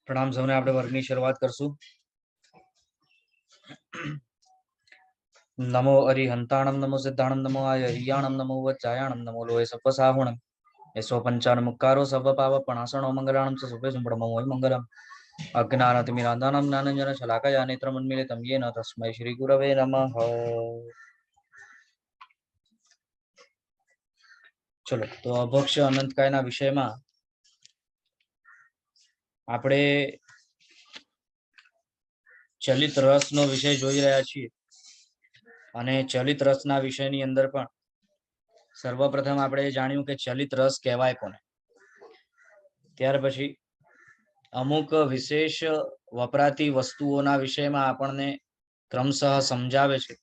प्रणाम सौने આપણે વર્ગની શરૂઆત કરશું। नमो अरिहंताणं नमो सिद्धाणं नमो आयर्याणं नमो वज्जायाणं नमो लोहे सप्पसाहुणं यशो पंचानमुक्कारो सर्वपावपणासनो मंगलाणं च सुभे सुब्रह्मणो मंगलम् अज्ञानतिमिरान्तानं ज्ञानञ्जनशलाकया नेत्रमुन्मीलितं येन तस्मै श्रीगुरवे नमः। चलो तो अभक्ष्य अनंतकायना विषयમાં આપણે ચલિત રસનો વિષય જોઈ રહ્યા છીએ અને ચલિત રસના વિષયની અંદર પણ સર્વપ્રથમ આપણે જાણ્યું કે ચલિત રસ કહેવાય કોને, ત્યાર પછી અમુક વિશેષ વપરાતી વસ્તુઓના વિષયમાં આપણને ક્રમશઃ સમજાવે છે।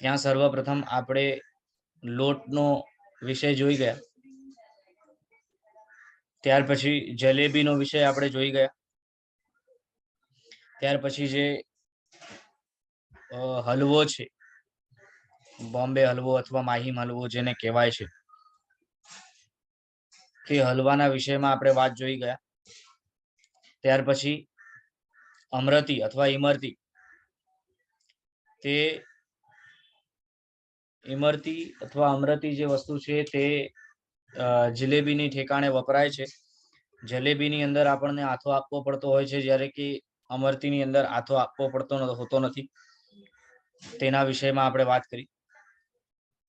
ત્યાં સર્વપ્રથમ આપણે લોટનો વિષય જોઈ ગયા, ત્યાર પછી જલેબીનો વિષય આપણે જોઈ ગયા, ત્યાર પછી જે હલવો છે, બોમ્બે હલવો અથવા માહીમ હલવો જેને કહેવાય છે, તે હલવાના વિષયમાં આપણે વાત જોઈ ગયા। ત્યાર પછી અમરતી અથવા ઇમરતી, તે ઇમરતી અથવા અમરતી જે વસ્તુ છે તે જલેબીની ઠેકાણે વપરાય છે। જલેબીની અંદર આપણને હાથો આપવો પડતો હોય છે, જ્યારે કે અમરતીની અંદર હાથો આપવો પડતો હોતો નથી। તેના વિષયમાં આપણે વાત કરી।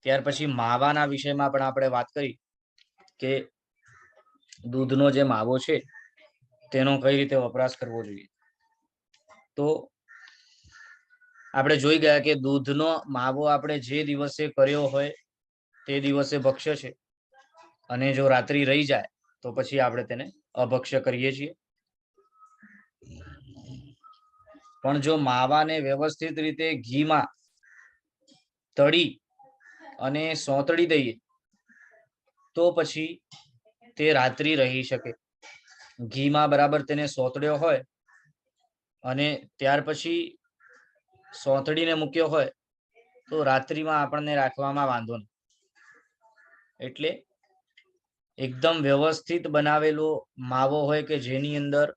ત્યાર પછી માવાના વિષયમાં પણ આપણે વાત કરી કે દૂધનો જે માવો છે તેનો કઈ રીતે વપરાશ કરવો જોઈએ। તો આપણે જોઈ ગયા કે દૂધનો માવો આપણે જે દિવસે કર્યો હોય તે દિવસે ભક્ષ્ય છે, અને જો રાત્રિ રહી જાય તો પછી આપણે તેને અભક્ષ્ય કરીએ છીએ। પણ જો માવાને વ્યવસ્થિત રીતે ઘીમાં તળી અને સોતળી દઈએ તો પછી તે રાત્રિ રહી શકે। ઘીમાં બરાબર તેને સોતળ્યો હોય અને ત્યાર પછી સોતળીને મૂક્યો હોય તો રાત્રિમાં આપણને રાખવામાં વાંધો નહીં। એટલે એકદમ વ્યવસ્થિત બનાવેલો માવો હોય કે જેની અંદર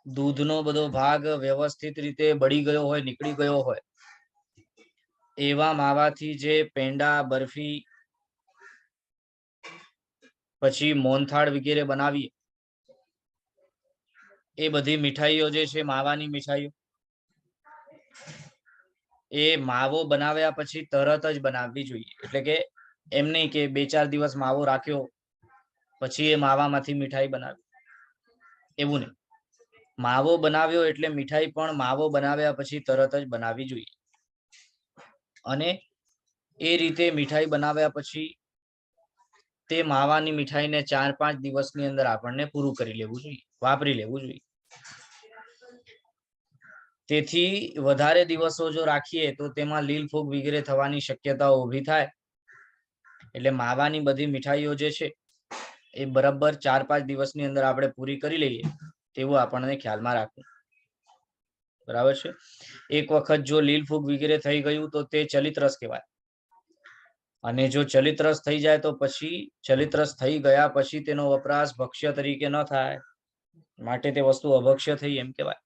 દૂધનો બધો ભાગ વ્યવસ્થિત રીતે બળી ગયો હોય, નીકળી ગયો હોય, એવા માવાથી જે પેંડા, બરફી, પછી મોહનથાળ વગેરે બનાવીએ, એ બધી મીઠાઈઓ જે છે માવાની મીઠાઈઓ, એ માવો બનાવ્યા પછી તરત જ બનાવવી જોઈએ। એટલે કે એમ નહીં કે 2-4 દિવસ માવો રાખ્યો પછી એ માવામાંથી મીઠાઈ બનાવી, એવું નહીં। માવો બનાવ્યો એટલે મીઠાઈ પણ માવો બનાવ્યા પછી તરત જ બનાવવી જોઈએ। અને એ રીતે મીઠાઈ બનાવ્યા પછી તે માવાની મીઠાઈને 4-5 દિવસની અંદર આપણને પૂરું કરી લેવું જોઈએ, વાપરી લેવું જોઈએ। તેથી વધારે દિવસો જો રાખીએ તો તેમાં લીલ ફૂગ વગેરે થવાની શક્યતાઓ ઊભી થાય। એટલે માવાની બધી મીઠાઈઓ જે છે એ બરાબર 4-5 દિવસની અંદર આપણે પૂરી કરી લઈએ તેવું આપણને ખ્યાલમાં રાખવું, બરાબર છે। એક વખત જો લીલ ફૂગ વગેરે થઈ ગયું તો તે ચલિત રસ કહેવાય, અને જો ચલિત રસ થઈ જાય તો પછી ચલિત રસ થઈ ગયા પછી તેનો વપરાશ ભક્ષ્ય તરીકે ન થાય, માટે તે વસ્તુ અભક્ષ્ય થઈ એમ કહેવાય।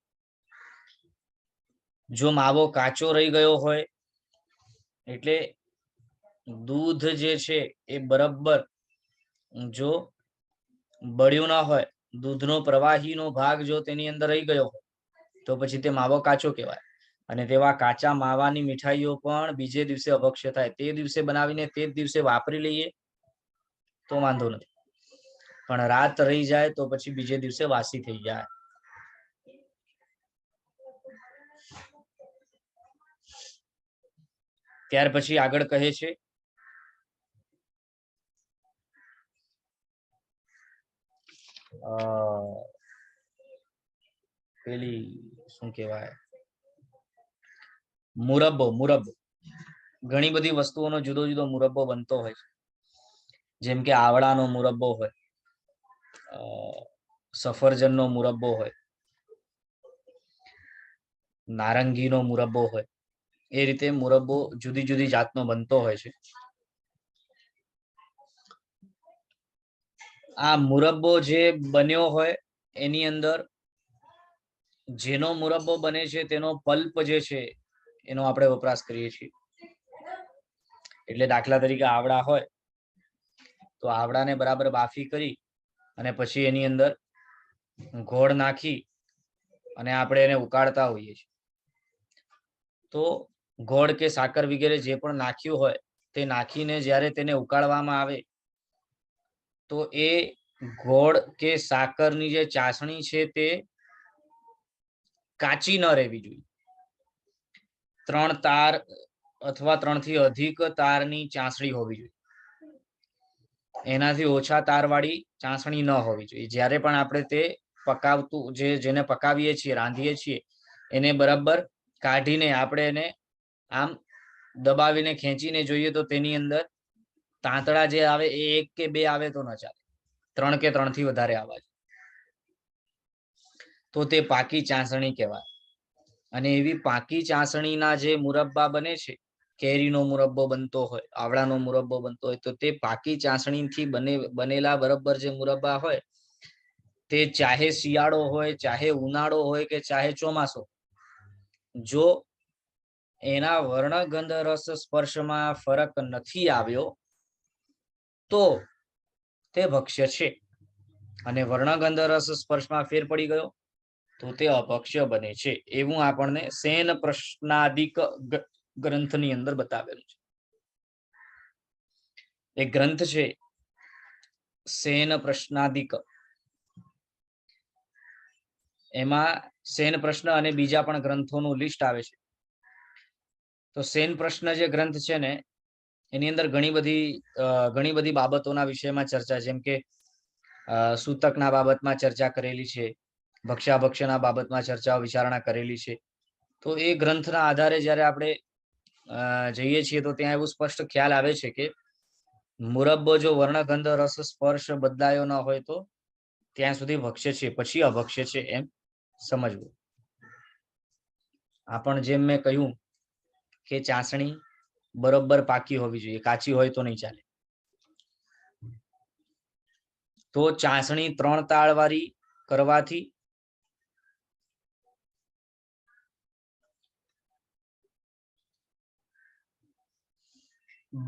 જો માવો કાચો રહી ગયો હોય, એટલે દૂધ જે છે એ બરાબર જો બળ્યું ના હોય, દૂધનો પ્રવાહીનો ભાગ જો તેની અંદર રહી ગયો હોય તો પછી તે માવો કાચો કહેવાય। અને તેવા કાચા માવાની મીઠાઈઓ પણ બીજે દિવસે અભક્ષ્ય થાય। તે દિવસે બનાવીને તે જ દિવસે વાપરી લઈએ તો વાંધો નથી, પણ રાત રહી જાય તો પછી બીજે દિવસે વાસી થઈ જાય। ત્યાર પછી આગળ કહે છે પેલી શું કહેવાય, મુરબ્બો। મુરબ્બો ઘણી બધી વસ્તુઓનો જુદો જુદો મુરબ્બો બનતો હોય છે, જેમ કે આવળાનો મુરબ્બો હોય, સફરજનનો મુરબ્બો હોય, નારંગીનો મુરબ્બો હોય, એ રીતે મુરબ્બો જુદી જુદી જાતનો બનતો હોય છે। આ મુરબ્બો જે બન્યો હોય એની અંદર જેનો મુરબ્બો બને છે તેનો પલ્પ જે છે એનો આપણે વપરાશ કરીએ છીએ. એટલે દાખલા તરીકે આવડા હોય તો આવડાને બરાબર બાફી કરી અને પછી એની અંદર ગોળ નાખી અને આપણે એને ઉકાળતા હોઈએ છીએ. તો ગોળ કે સાકર વગેરે જે પણ નાખ્યું હોય તે નાખીને જ્યારે તેને ઉકાળવામાં આવે તો એ ગોળ કે સાકરની જે ચાસણી છે તે કાચી ન રહેવી જોઈએ. 3 તાર અથવા 3 થી અધિક તારની ચાસણી હોવી જોઈએ. એનાથી ઓછા તારવાળી ચાસણી ન હોવી જોઈએ. જ્યારે પણ આપણે તે પકાવતું જેને પકાવીએ છીએ, રાંધીએ છીએ, એને બરાબર કાઢીને આપણે એને આમ દબાવીને ખેંચીને જોઈએ તો તેની અંદર તાંતડા જે આવે એ 1 કે 2 આવે તો ન ચાલે, 3 કે 3 થી વધારે આવવા જોઈએ. તો તે પાકી ચાસણી કહેવાય. અને એવી પાકી ચાસણીના જે મુરબ્બા બને છે, કેરીનો મુરબ્બો બનતો હોય, આવડાનો મુરબ્બો બનતો હોય, તો તે પાકી ચાસણીથી બનેલા બરાબર જે મુરબ્બા હોય તે ચાહે શિયાળો હોય, ચાહે ઉનાળો હોય કે ચાહે ચોમાસો, જો એના વર્ણગંધ રસ સ્પર્શમાં ફરક નથી આવ્યો તો તે ભક્ષ્ય છે. અને વર્ણગંધ રસ સ્પર્શમાં ફેર પડી ગયો તો તે અભક્ષ્ય બને છે. એવું આપણને સેન પ્રશ્નાદિક ગ્રંથની અંદર બતાવેલું છે. એક ગ્રંથ છે સેન પ્રશ્નાદિક, એમાં સેન પ્રશ્ન અને બીજા પણ ગ્રંથોનું લિસ્ટ આવે છે. તો સેન પ્રશ્ન જે ગ્રંથ છે ને એની અંદર ઘણી બધી બાબતોના વિષયમાં ચર્ચા, જેમ કે સૂતકના બાબતમાં ચર્ચા કરેલી છે, ભક્ષ્યાભક્ષ્યના બાબતમાં ચર્ચા વિચારણા કરેલી છે. તો એ ગ્રંથના આધારે જ્યારે આપણે જઈએ છીએ તો ત્યાં એવું સ્પષ્ટ ખ્યાલ આવે છે કે મુરબ્બો જો વર્ણગંધ રસ સ્પર્શ બદલાયો ન હોય તો ત્યાં સુધી ભક્ષ્ય છે, પછી અભક્ષ્ય છે એમ સમજવું. આ પણ જેમ મેં કહ્યું કે ચાસણી બરોબર પાકી હોવી જોઈએ, કાચી હોય તો નહીં ચાલે. તો ચાસણી 3 તાળવાળી કરવાથી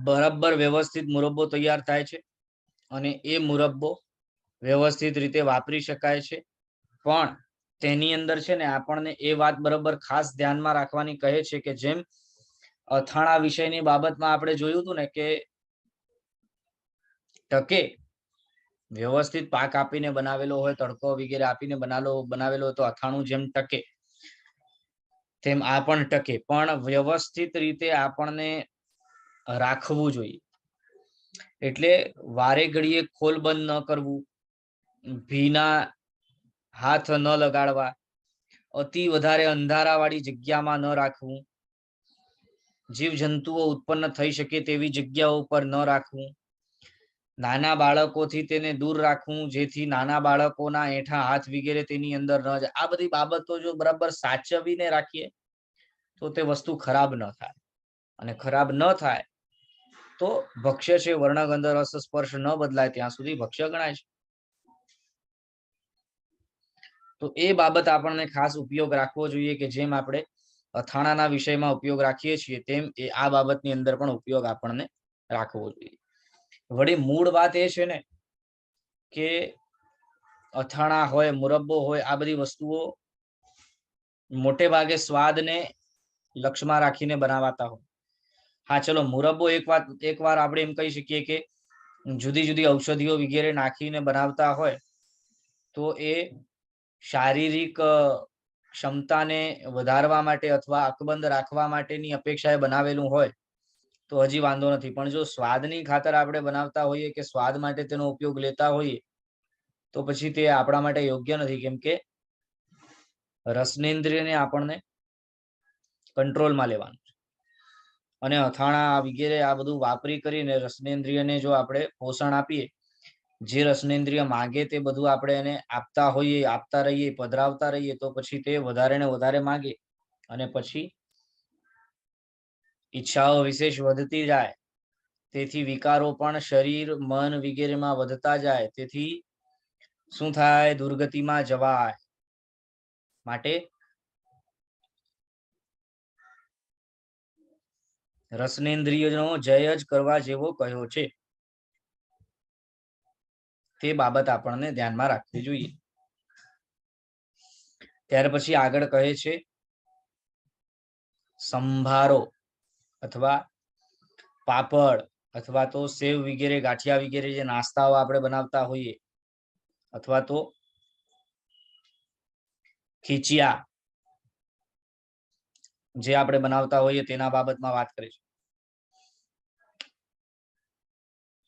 બરાબર વ્યવસ્થિત મુરબ્બો તૈયાર થાય છે અને એ મુરબ્બો વ્યવસ્થિત રીતે વાપરી શકાય છે. પણ તેની અંદર છે ને આપણને એ વાત બરાબર ખાસ ધ્યાનમાં રાખવાની કહે છે કે જેમ અથાણા વિષયની બાબતમાં આપણે જોયું હતું ને કે ટકે વ્યવસ્થિત પાક આપીને બનાવેલો હોય, તડકો વગેરે આપીને બનાવેલો હોય તો અથાણું જેમ ટકે તેમ આ પણ ટકે, પણ વ્યવસ્થિત રીતે આપણને રાખવું જોઈએ. એટલે વારે ઘડીએ ખોલ બંધ ન કરવું, ભીના હાથ ન લગાડવા, અતિ વધારે અંધારાવાળી જગ્યામાં ન રાખવું, જીવજંતુઓ ઉત્પન્ન થઈ શકે તેવી જગ્યાઓ પર ન રાખવું, નાના બાળકોથી તેને દૂર રાખવું જેથી નાના બાળકોના એઠા હાથ વગેરે તેની અંદર ન જાય. આ બધી બાબતો જો બરાબર સાચવીને રાખીએ તો તે વસ્તુ ખરાબ ન થાય. અને ખરાબ ન થાય તો ભક્ષ્ય છે, વર્ણગંધ રસ સ્પર્શ ન બદલાય ત્યાં સુધી ભક્ષ્ય ગણાય છે. તો એ બાબત આપણને ખાસ ઉપયોગ રાખવો જોઈએ કે જેમ આપણે અથાણાના વિષયમાં ઉપયોગ રાખીએ છીએ તેમ એ આ બાબતની અંદર પણ ઉપયોગ આપણને રાખવો જોઈએ. વળી મૂળ વાત એ છે ને કે અથાણા હોય, મુરબ્બો હોય, આ બધી વસ્તુઓ મોટે ભાગે સ્વાદને લક્ષ્યમાં રાખીને બનાવાતા હોય. હા, ચલો મુરબ્બો એક વાર આપણે એમ કહી શકીએ કે જુદી જુદી ઔષધિઓ વગેરે નાખીને બનાવતા હોય તો એ શારીરિક ક્ષમતાને વધારવા માટે અથવા અકબંધ રાખવા માટેની અપેક્ષાએ બનાવેલું હોય તો હજી વાંધો નથી. પણ જો સ્વાદની ખાતર આપણે બનાવતા હોઈએ કે સ્વાદ માટે તેનો ઉપયોગ લેતા હોઈએ તો પછી તે આપણા માટે યોગ્ય નથી, કેમ કે રસનેન્દ્રિયને આપણને કંટ્રોલમાં લેવાનું છે. અને અથાણા વગેરે આ બધું વાપરી કરીને રસનેન્દ્રિયને જો આપણે પોષણ આપીએ, જે રસનેન્દ્રિય માંગે તે બધું આપણે એને આપતા હોઈએ, આપતા રહીએ, પધરાવતા રહીએ તો પછી તે વધારે ને વધારે માંગે અને પછી ઈચ્છાઓ વિશેષ વધતી જાય તેથી વિકારો પણ શરીર મન વગેરેમાં વધતા જાય, તેથી શું થાય? દુર્ગતિમાં જવાય. માટે રસનેન્દ્રિયનો જય જ કરવા જેવો કહ્યો છે. તે બાબત આપણને ધ્યાનમાં રાખવી જોઈએ. ત્યાર પછી આગળ કહે છે સંભારો અથવા પાપડ અથવા તો સેવ વગેરે ગાંઠિયા વગેરે જે નાસ્તાઓ આપણે બનાવતા હોઈએ, અથવા તો ખીચિયા જે આપણે બનાવતા હોઈએ તેના બાબતમાં વાત કરે છે.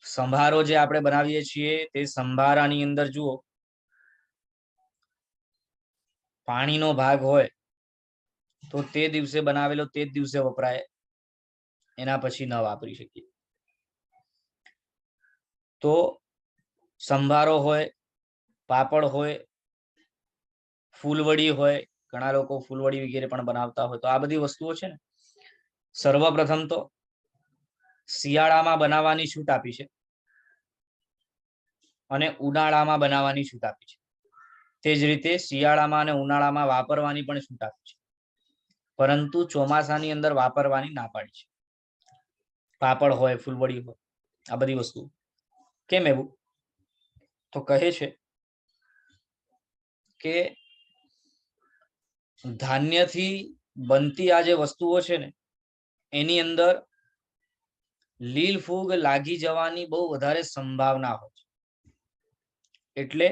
સંભારો જે આપણે બનાવીએ છીએ તે સંભારાની અંદર જુઓ પાણીનો ભાગ હોય તો તે દિવસે બનાવેલો તે જ દિવસે વપરાય, એના પછી ન વાપરી શકીએ. તો સંભારો હોય, પાપડ હોય, ફૂલવડી હોય, ઘણા લોકો ફૂલવડી વગેરે પણ બનાવતા હોય. તો આ બધી વસ્તુઓ છે ને, સર્વપ્રથમ તો શિયાળામાં બનાવવાની છૂટ આપી છે અને ઉનાળામાં બનાવવાની છૂટ આપી છે. તે જ રીતે શિયાળામાં અને ઉનાળામાં વાપરવાની પણ છૂટ આપી છે, પરંતુ ચોમાસાની અંદર વાપરવાની ના પાડી છે. પાપડ હોય, ફૂલવડી હોય, આ બધી વસ્તુ. કેમ એવું? તો કહે છે કે ધાન્યથી બનતી આ જે વસ્તુઓ છે ને, એની અંદર લીલ ફૂગ લાગી જવાની બહુ વધારે સંભાવના હોય છે. એટલે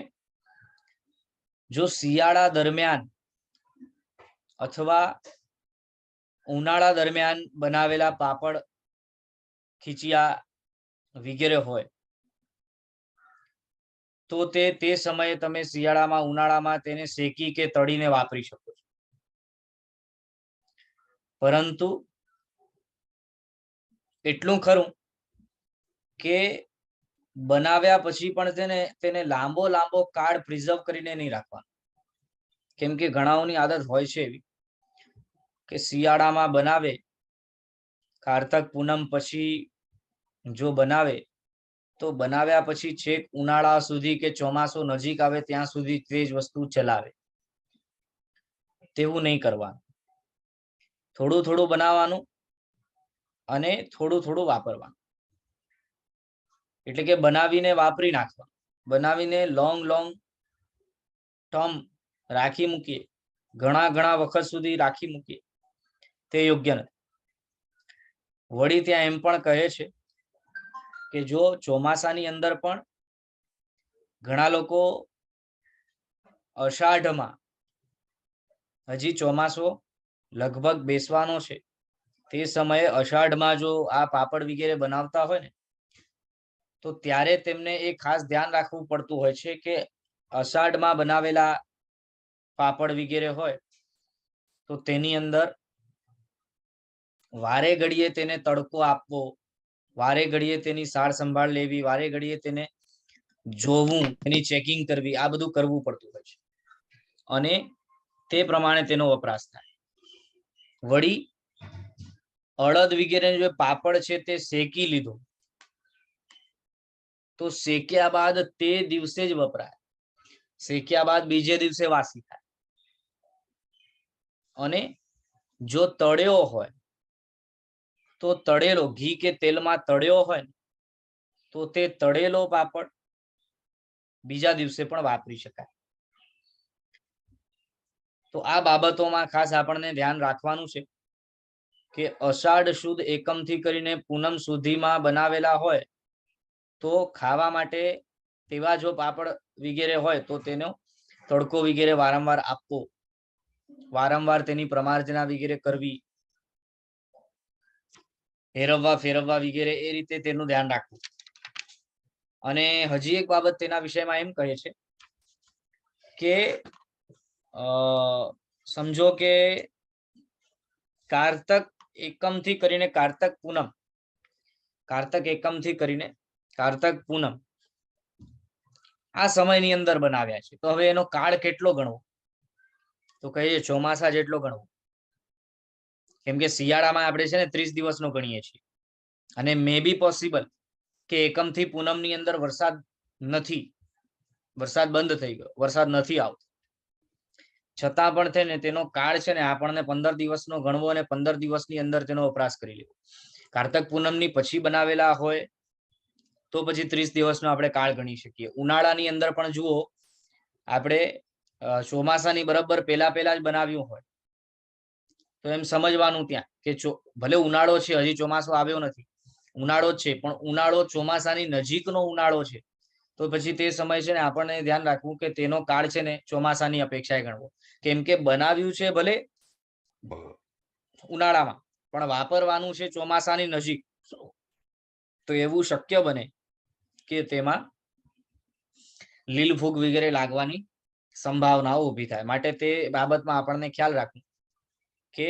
જો શિયાળા દરમિયાન અથવા ઉનાળા દરમિયાન બનાવેલા પાપડ, ખીચિયા વગેરે હોય તો તે સમયે તમે શિયાળામાં ઉનાળામાં તેને શેકી કે તળીને વાપરી શકો છો. પરંતુ એટલું ખરું કે બનાવ્યા પછી પણ તેને લાંબો કાળ પ્રિઝર્વ કરીને નહીં રાખવાનો. કેમ કે ઘણાઓની આદત હોય છે એવી કે શિયાળામાં બનાવે, કારતક પૂનમ પછી જો બનાવે તો બનાવ્યા પછી છેક ઉનાળા સુધી કે ચોમાસું નજીક આવે ત્યાં સુધી તે જ વસ્તુ ચલાવે. તેવું નહીં કરવાનું. થોડું થોડું બનાવવાનું અને થોડું થોડું વાપરવાનું. એટલે કે બનાવીને વાપરી નાખવાનું, બનાવીને લોંગ ટર્મ રાખી મૂકીએ, ઘણા વખત સુધી રાખી મૂકીએ, તે યોગ્ય નથી. વળી ત્યાં એમ પણ કહે છે કે જો ચોમાસાની અંદર પણ ઘણા લોકો અષાઢમાં, હજી ચોમાસો લગભગ બેસવાનો છે, તે સમયે અષાઢમાં જો આ પાપડ વગેરે બનાવતા હોય ને, તો ત્યારે તેમને એ ખાસ ધ્યાન રાખવું પડતું હોય છે કે અષાઢમાં બનાવેલા પાપડ વગેરે હોય તો તેની અંદર વારે ઘડીએ તેને તડકો આપવો, વારે ઘડીએ તેની સાર સંભાળ લેવી, વારે ઘડીએ તેને જોવું, તેની ચેકિંગ કરવી, આ બધું કરવું પડતું હોય છે અને તે પ્રમાણે તેનો વપરાશ થાય. વળી અડદ વગેરે જે પાપડ છે તે શેકી લીધો તો શેક્યા બાદ તે દિવસે જ વપરાય, શેક્યા બાદ બીજે દિવસે વાસી થાય. અને જો તળ્યો હોય તો તળેલો ઘી કે તેલમાં તળ્યો હોય તો તે તળેલો પાપડ બીજા દિવસે પણ વાપરી શકાય. તો આ બાબતોમાં ખાસ આપણને ધ્યાન રાખવાનું છે કે અષાઢ સુદ એકમ થી કરીને પૂનમ સુધીમાં બનાવેલા હોય તો ખાવા માટે તેવા જો પાપડ વગેરે હોય તો તેનો તડકો વગેરે વારંવાર આપવો, વારંવાર તેની પ્રમાર્જના વગેરે કરવી, ફેરવવા વગેરે, એ રીતે તેનું ધ્યાન રાખવું. અને હજી એક બાબત તેના વિષયમાં એમ કહે છે કે સમજો કે કારતક એકમ થી કરીને કારતક પૂનમ, કારતક એકમ થી કરીને કારતક પૂનમ આ સમયની અંદર બનાવ્યા છે, તો હવે એનો કાળ કેટલો ગણવો? તો કહીએ ચોમાસા જેટલો ગણવો. કેમ કે શિયાળામાં આપણે છે ને 30 દિવસનો ગણીએ છીએ, અને મે બી પોસિબલ કે એકમ થી પૂનમ ની અંદર વરસાદ બંધ થઈ ગયો, વરસાદ નથી આવતો, છતાં પણ છે ને તેનો કાળ છે ને આપણને 15 દિવસનો ગણવો અને 15 દિવસની અંદર તેનો વપરાશ કરી લેવો. કારતક પૂનમ ની પછી બનાવેલા હોય તો પછી 30 દિવસનો આપણે કાળ ગણી શકીએ. ઉનાળાની અંદર પણ જુઓ, આપણે ચોમાસાની બરાબર પેલા જ બનાવ્યું હોય તો એમ સમજવાનું ત્યાં કે ભલે ઉનાળો છે, હજી ચોમાસો આવ્યો નથી, ઉનાળો જ છે, પણ ઉનાળો ચોમાસાની નજીકનો ઉનાળો છે, તો પછી તે સમય છે ને આપણને ધ્યાન રાખવું કે તેનો કાળ છે ને ચોમાસાની અપેક્ષાએ ગણવો. કેમ કે બનાવ્યું છે ભલે ઉનાળામાં, પણ વાપરવાનું છે ચોમાસાની નજીક, તો એવું શક્ય બને કે તેમાં લીલ ફૂગ વગેરે લાગવાની સંભાવનાઓ ઊભી થાય. માટે તે બાબતમાં આપણને ખ્યાલ રાખવું કે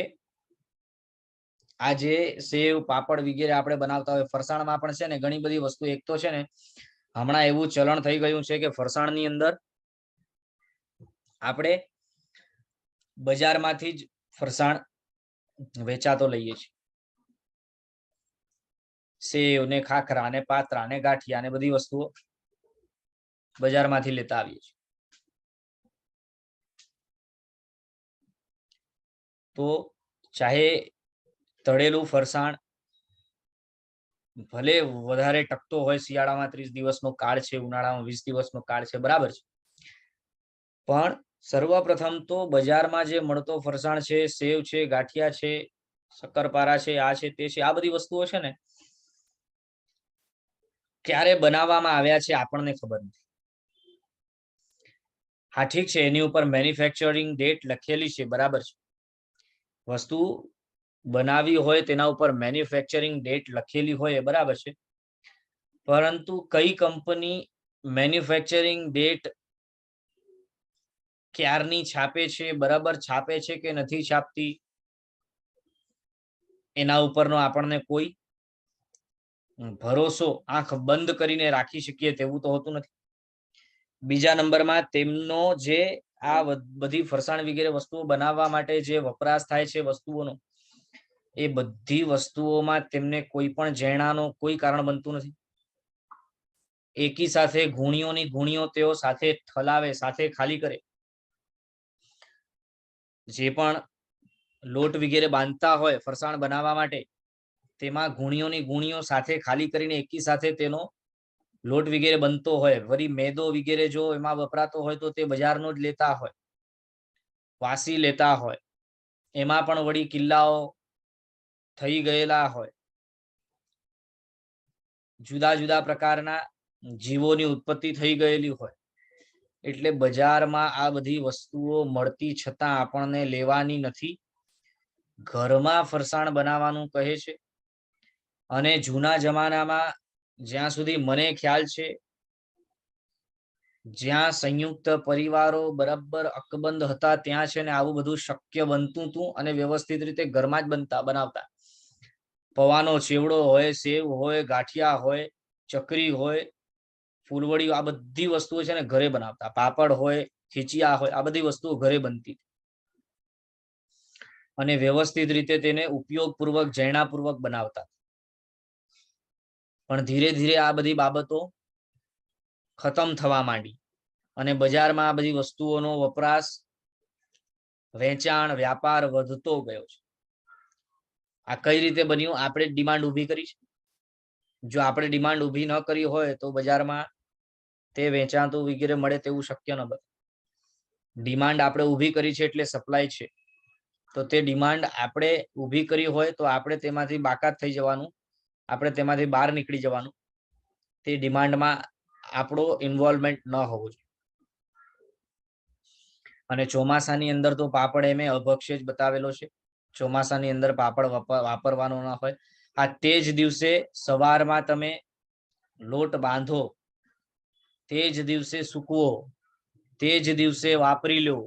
આ જે સેવ, પાપડ વગેરે આપણે બનાવતા હોય, ફરસાણમાં પણ છે ને ઘણી બધી વસ્તુ, એક તો છે ને હમણાં એવું ચલણ થઈ ગયું છે કે ફરસાણની અંદર આપણે બજારમાંથી જ ફરસાણ વેચાતો લઈએ છીએ. સેવ ને ખાખરા ને પાત્રા ને ગાંઠિયા ને બધી વસ્તુઓ બજારમાંથી લેતા આવીએ છીએ. તો ચાહે તળેલું ફરસાણ ભલે વધારે ટકતો હોય, શિયાળામાં 30 દિવસનો કાળ છે, ઉનાળામાં 20 દિવસનો કાળ છે, બરાબર છે, પણ સર્વપ્રથમ તો બજારમાં જે મળતો ફરસાણ છે, સેવ છે, ગાંઠિયા છે, શક્કરપારા છે, આ છે, તે છે, આ બધી વસ્તુઓ છે ને ક્યારે બનાવવામાં આવ્યા છે આપણને ખબર નથી. હા ઠીક છે, એની ઉપર મેન્યુફેક્ચરિંગ ડેટ લખેલી છે, બરાબર છે, વસ્તુ બનાવી હોય તેના ઉપર મેન્યુફેક્ચરિંગ ડેટ લખેલી હોય, બરાબર છે, પરંતુ કઈ કંપની મેન્યુફેક્ચરિંગ ડેટ ક્યારની છાપે છે, બરાબર છાપે છે કે નથી છાપતી, એના ઉપરનો આપણને કોઈ ભરોસો આંખ બંધ કરીને રાખી શકીએ તેવું તો હોતું નથી. બીજા નંબરમાં તેમનો જે આ બધી ફરસાણ વગેરે વસ્તુઓ બનાવવા માટે જે વપરાશ થાય છે વસ્તુઓનો, એ બધી વસ્તુઓમાં તેમને કોઈ પણ ઝેણાનો કોઈ કારણ બનતું નથી. એકી સાથે ગુણીઓની ગુણીઓ તેઓ સાથે ઠલાવે, સાથે ખાલી કરે. જે પણ લોટ વગેરે બાંધતા હોય ફરસાણ બનાવવા માટે, તેમાં ગુણીઓની ગુણીઓ સાથે ખાલી કરીને એકી સાથે તેનો લોટ વગેરે બનતો હોય. વળી મેદો વગેરે જો એમાં વપરાતો હોય તો તે બજારનો જ લેતા હોય, વાસી લેતા હોય, એમાં પણ વળી કિલ્લાઓ થઈ ગયેલા હોય, જુદા જુદા પ્રકારના જીવોની ઉત્પત્તિ થઈ ગયેલી હોય, એટલે બજારમાં આ બધી વસ્તુઓ મળતી છતાં આપણને લેવાની નથી. ઘરમાં ફરસાણ બનાવવાનું કહે છે. અને જૂના જમાનામાં જ્યાં સુધી મને ખ્યાલ છે, જ્યાં સંયુક્ત પરિવારો બરાબર અકબંધ હતા, ત્યાં છે ને આવું બધું શક્ય બનતું હતું અને વ્યવસ્થિત રીતે ઘરમાં જ બનાવતા. પૌવાનો ચેવડો હોય, સેવ હોય, ગાંઠિયા હોય, ચકરી હોય, ફૂલવડી, આ બધી વસ્તુઓ છે ને ઘરે બનાવતા. પાપડ હોય, ખીચિયા હોય, આ બધી વસ્તુઓ ઘરે બનતી અને વ્યવસ્થિત રીતે તેને ઉપયોગપૂર્વક, જૈણાપૂર્વક બનાવતા. પણ ધીરે ધીરે આ બધી બાબતો ખતમ થવા માંડી અને બજારમાં આ બધી વસ્તુઓનો વપરાશ, વેચાણ, વ્યાપાર વધતો ગયો છે. આ કઈ રીતે બન્યું? આપણે ડિમાન્ડ ઊભી કરી છે. જો આપણે ડિમાન્ડ ઊભી ન કરી હોય તો બજારમાં તે વેચાતું વગેરે મળે તેવું શક્ય ન બને. ડિમાન્ડ આપણે ઊભી કરી છે એટલે સપ્લાય છે, તો તે ડિમાન્ડ આપણે ઊભી કરી હોય તો આપણે તેમાંથી બાકાત થઈ જવાનું, આપણે તેમાંથી બહાર નીકળી જવાનું. તે ડિમાન્ડમાં આપણો ઇન્વોલ્વમેન્ટ ન હોવો જોઈએ. અને ચોમાસાની અંદર તો પાપડ એમે અભક્ષ્ય જ બતાવેલો છે. ચોમાસાની અંદર પાપડ વાપરવાનો ના હોય. આ તે જ દિવસે સવારમાં તમે લોટ બાંધો, તે જ દિવસે સૂકવો, તે જ દિવસે વાપરી લો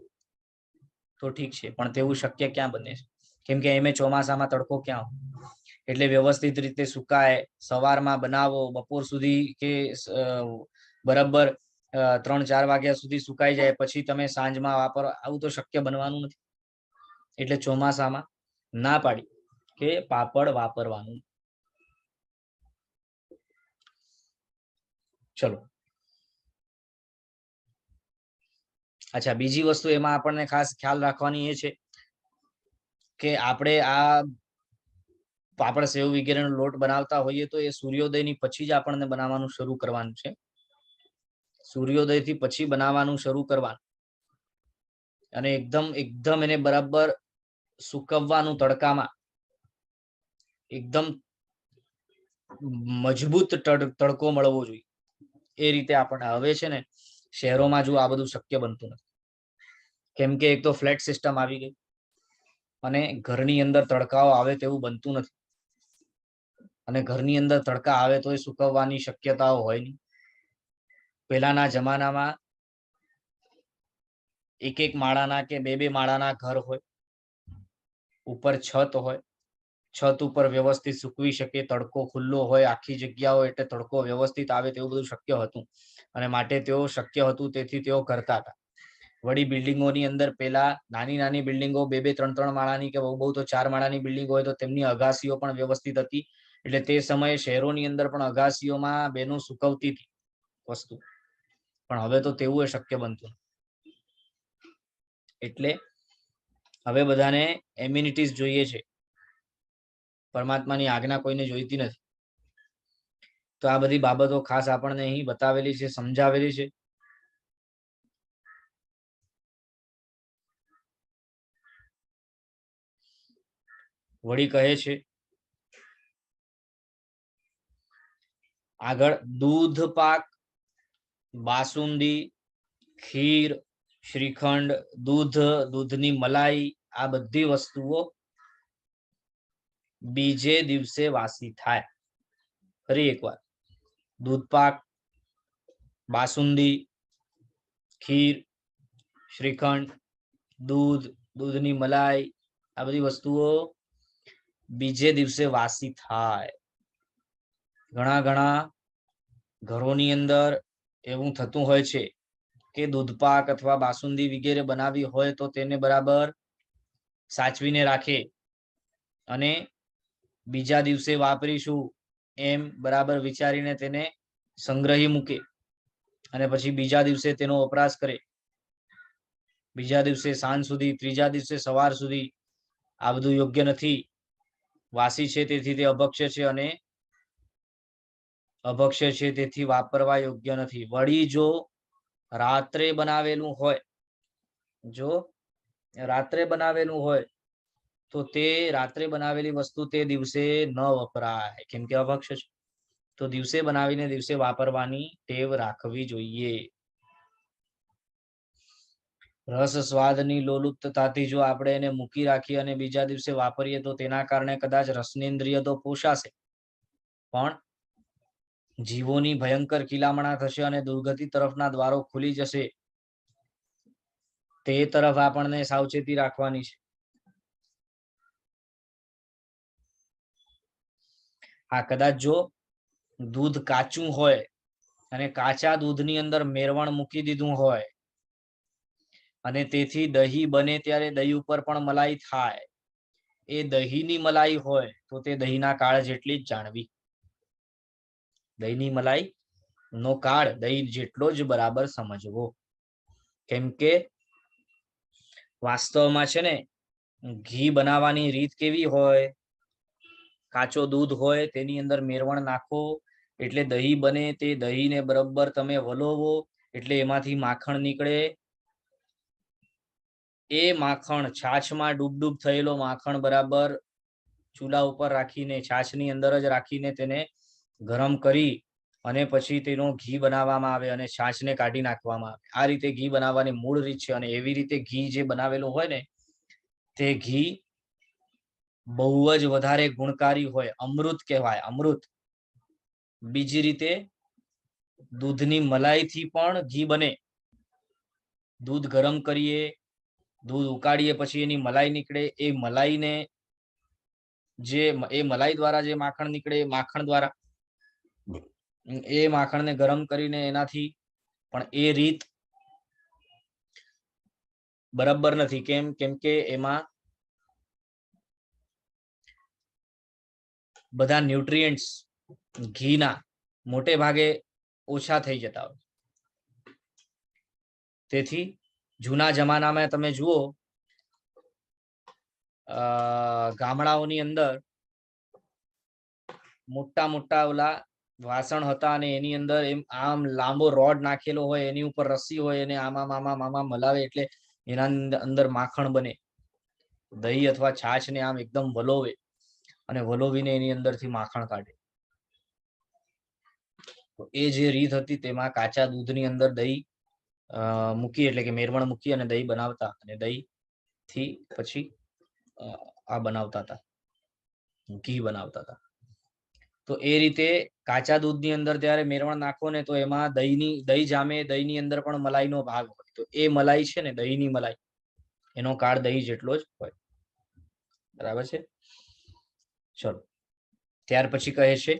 તો ઠીક છે, પણ તેવું શક્ય ક્યાં બને છે? કેમ કે એમે ચોમાસામાં તડકો ક્યાં હોય, એટલે વ્યવસ્થિત રીતે સુકાય, સવારમાં બનાવો, બપોર સુધી કે બરાબર 3-4 વાગ્યા સુધી સુકાઈ જાય, પછી તમે સાંજમાં વાપરો, આવું તો શક્ય બનવાનું નથી. એટલે ચોમાસામાં ના પાડી કે પાપડ વાપરવાનું. ચલો, અચ્છા, બીજી વસ્તુ એમાં આપણને ખાસ ખ્યાલ રાખવાની એ છે કે આપણે પાપડ સેવ વગેરેનો લોટ બનાવતા હોઈએ તો એ સૂર્યોદયની પછી જ આપણને બનાવવાનું શરૂ કરવાનું છે. સૂર્યોદયથી પછી બનાવવાનું શરૂ કરવાનું અને એકદમ એને બરાબર સુકવવાનું તડકામાં, એકદમ મજબૂત તડકો મળવો જોઈએ. એ રીતે આપણને હવે છે ને શહેરોમાં જો આ બધું શક્ય બનતું નથી, કેમ કે એક તો ફ્લેટ સિસ્ટમ આવી ગઈ અને ઘરની અંદર તડકાઓ આવે તેવું બનતું નથી. અને ઘરની અંદર તડકા આવે તો એ સુકવવાની શક્યતાઓ હોય નહીં. પહેલાના જમાનામાં એક માળાના કે બે માળાના ઘર હોય, ઉપર છત હોય, છત ઉપર વ્યવસ્થિત સૂકવી શકે, તડકો ખુલ્લો હોય આખી જગ્યા હોય એટલે તડકો વ્યવસ્થિત આવે તેવું બધું શક્ય હતું અને માટે તેઓ શક્ય હતું તેથી તેઓ કરતા હતા. વળી બિલ્ડિંગોની અંદર પેલા નાની બિલ્ડિંગો 2-3 માળાની કે બહુ તો 4 માળાની બિલ્ડિંગ હોય તો તેમની અગાસીઓ પણ વ્યવસ્થિત હતી. એટલે તે સમયે શહેરોની અંદર પણ અગાસીઓમાં બેનો સુકવતી હતી વસ્તુ, પણ હવે તો તેવું એ શક્ય બનતું. એટલે હવે બધાને એમ્યુનિટીઝ જોઈએ છે, પરમાત્માની આજ્ઞા કોઈને જોઈતી નથી. તો આ બધી બાબતો ખાસ આપણને અહીં બતાવેલી છે, સમજાવેલી છે. વળી કહે છે આગળ, દૂધ પાક, બાસુંદી, ખીર, શ્રીખંડ, દૂધની મલાઈ, આ બધી વસ્તુઓ બીજે દિવસે વાસી થાય. ફરી એકવાર, દૂધ પાક, બાસુંદી, ખીર, શ્રીખંડ, દૂધની મલાઈ, આ બધી વસ્તુઓ બીજે દિવસે વાસી થાય. ઘણા ઘરોની અંદર એવું થતું હોય છે કે દૂધપાક અથવા બાસુંદી વગેરે બનાવી હોય તો તેને બરાબર સાચવીને રાખે અને બીજા દિવસે વાપરીશું એમ બરાબર વિચારીને તેને સંગ્રહી મૂકે અને પછી બીજા દિવસે તેનો વપરાશ કરે. બીજા દિવસે સાંજ સુધી, ત્રીજા દિવસે સવાર સુધી. આ બધું યોગ્ય નથી. વાસી છે તેથી તે અભક્ષ્ય છે અને અભક્ષ્ય છે તેથી વાપરવા યોગ્ય નથી. વળી જો રાત્રે બનાવેલું હોય તો તે રાત્રે બનાવેલી વસ્તુ તે દિવસે ન વપરાય, કેમ કે અભક્ષ્ય છે. તો દિવસે બનાવીને દિવસે વાપરવાની ટેવ રાખવી જોઈએ. રસ સ્વાદની લોલુપ્તતાથી જો આપણે એને મૂકી રાખીએ અને બીજા દિવસે વાપરીએ તો તેના કારણે કદાચ રસનેન્દ્રિય તો પોષાશે, પણ જીવોની ભયંકર કિલામણા થશે અને દુર્ગતિ તરફના દ્વારો ખુલી જશે. તે તરફ આપણને સાવચેતી રાખવાની છે. હા, કદાચ જો દૂધ કાચું હોય અને કાચા દૂધની અંદર મેરવણ મૂકી દીધું હોય અને તેથી દહીં બને ત્યારે દહીં ઉપર પણ મલાઈ થાય, એ દહીંની મલાઈ હોય તો તે દહીંના કાળ જેટલી જ જાણવી. દહીંની મલાઈ નો કાળ દહીં જેટલો જ બરાબર સમજવો. કેમ કે વાસ્તવમાં છે ને ઘી બનાવવાની રીત કેવી હોય? કાચો દૂધ હોય તેની અંદર મેરવણ નાખો એટલે દહીં બને. તે દહીંને બરાબર તમે વલોવો એટલે એમાંથી માખણ નીકળે. એ માખણ છાછમાં ડૂબ થયેલો માખણ બરાબર ચૂલા ઉપર રાખીને, છાછની અંદર જ રાખીને તેને ગરમ કરી અને પછી તેનો ઘી બનાવવામાં આવે અને છાછને કાઢી નાખવામાં આવે. આ રીતે ઘી બનાવવાની મૂળ રીત છે. અને એવી રીતે ઘી જે બનાવેલું હોય ને તે ઘી બહુ જ વધારે ગુણકારી હોય, અમૃત કહેવાય, અમૃત. બીજી રીતે દૂધની મલાઈથી પણ ઘી બને. દૂધ ગરમ કરીએ, દૂધ ઉકાળીએ પછી એની મલાઈ નીકળે. એ મલાઈને એ મલાઈ દ્વારા જે માખણ નીકળે એ માખણ દ્વારા એ માખણને ગરમ કરીને એનાથી પણ એ રીત બરાબર નથી. કેમ કે એમાં બધા ન્યુટ્રિયન્ટ્સ ઘીના મોટે ભાગે ઓછા થઈ જતા હોય. તેથી જૂના જમાનામાં તમે જુઓ ગામડાઓની અંદર મોટા મોટા ઓલા વાસણ હતા અને એની અંદર એમ આમ લાંબો રોડ નાખેલો હોય, એની ઉપર રસ્સી હોય, એને આમાં મામા મામા મલાવે એટલે એના અંદર માખણ બને. દહીં અથવા છાશ ને આમ એકદમ વલોવે અને વલોવીને એની અંદરથી માખણ કાઢે. તો એ જે રીત હતી તેમાં કાચા દૂધની અંદર દહીં મૂકી, એટલે કે મેરવણ મૂકી અને દહીં બનાવતા, અને દહીં થી પછી આ બનાવતા હતા, ઘી બનાવતા હતા. તો એ રીતે કાચા દૂધની અંદર ત્યારે મેરવણ નાખો ને તો એમાં દહીં જામે, દહીંની અંદર પણ મલાઈનો ભાગ હોય. તો એ મલાઈ છે ને, દહીંની મલાઈ, એનો કાળ દહીં જેટલો જ હોય. બરાબર છે. ચલો, ત્યાર પછી કહે છે